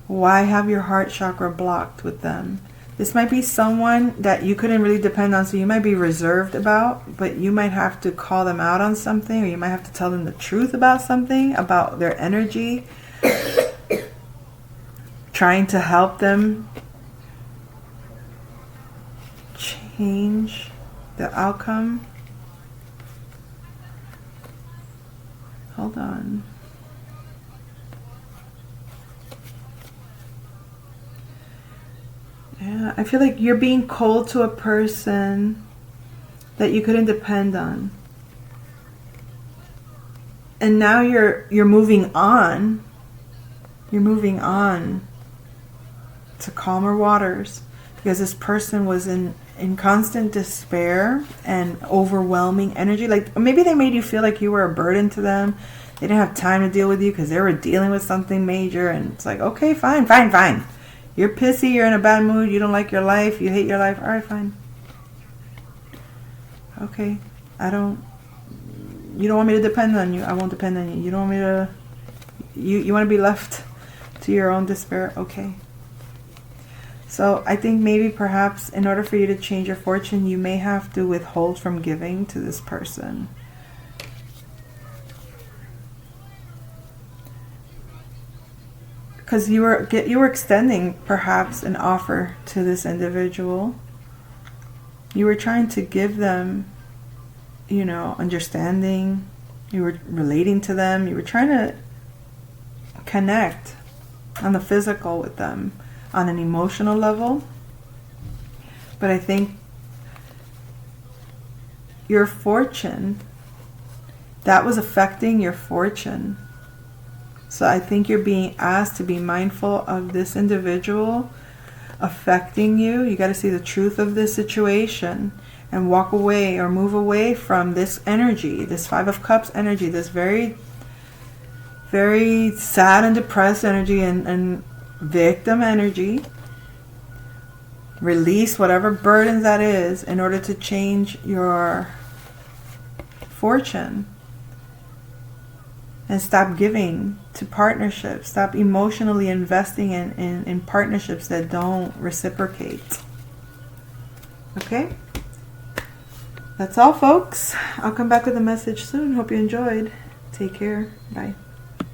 Why have your heart chakra blocked with them? This might be someone that you couldn't really depend on, so you might be reserved about, but you might have to call them out on something, or you might have to tell them the truth about something, about their energy, trying to help them change the outcome. Hold on. Yeah, I feel like you're being cold to a person that you couldn't depend on. And now you're moving on. You're moving on to calmer waters, because this person was in constant despair and overwhelming energy. Like maybe they made you feel like you were a burden to them. They didn't have time to deal with you because they were dealing with something major, and it's like, okay, fine. You're pissy, you're in a bad mood, you don't like your life, you hate your life. All right, fine. Okay, you don't want me to depend on you, I won't depend on you. You don't want me to, you want to be left to your own despair. Okay. So I think maybe perhaps in order for you to change your fortune, you may have to withhold from giving to this person. Because you were extending perhaps an offer to this individual. You were trying to give them, understanding. You were relating to them. You were trying to connect on the physical with them, on an emotional level. But I think your fortune, that was affecting your fortune. So I think you're being asked to be mindful of this individual affecting you. You got to see the truth of this situation and walk away or move away from this energy, this Five of Cups energy, this very, very sad and depressed energy and victim energy. Release whatever burdens that is in order to change your fortune. And stop giving to partnerships. Stop emotionally investing in partnerships that don't reciprocate. Okay? That's all, folks. I'll come back with a message soon. Hope you enjoyed. Take care. Bye.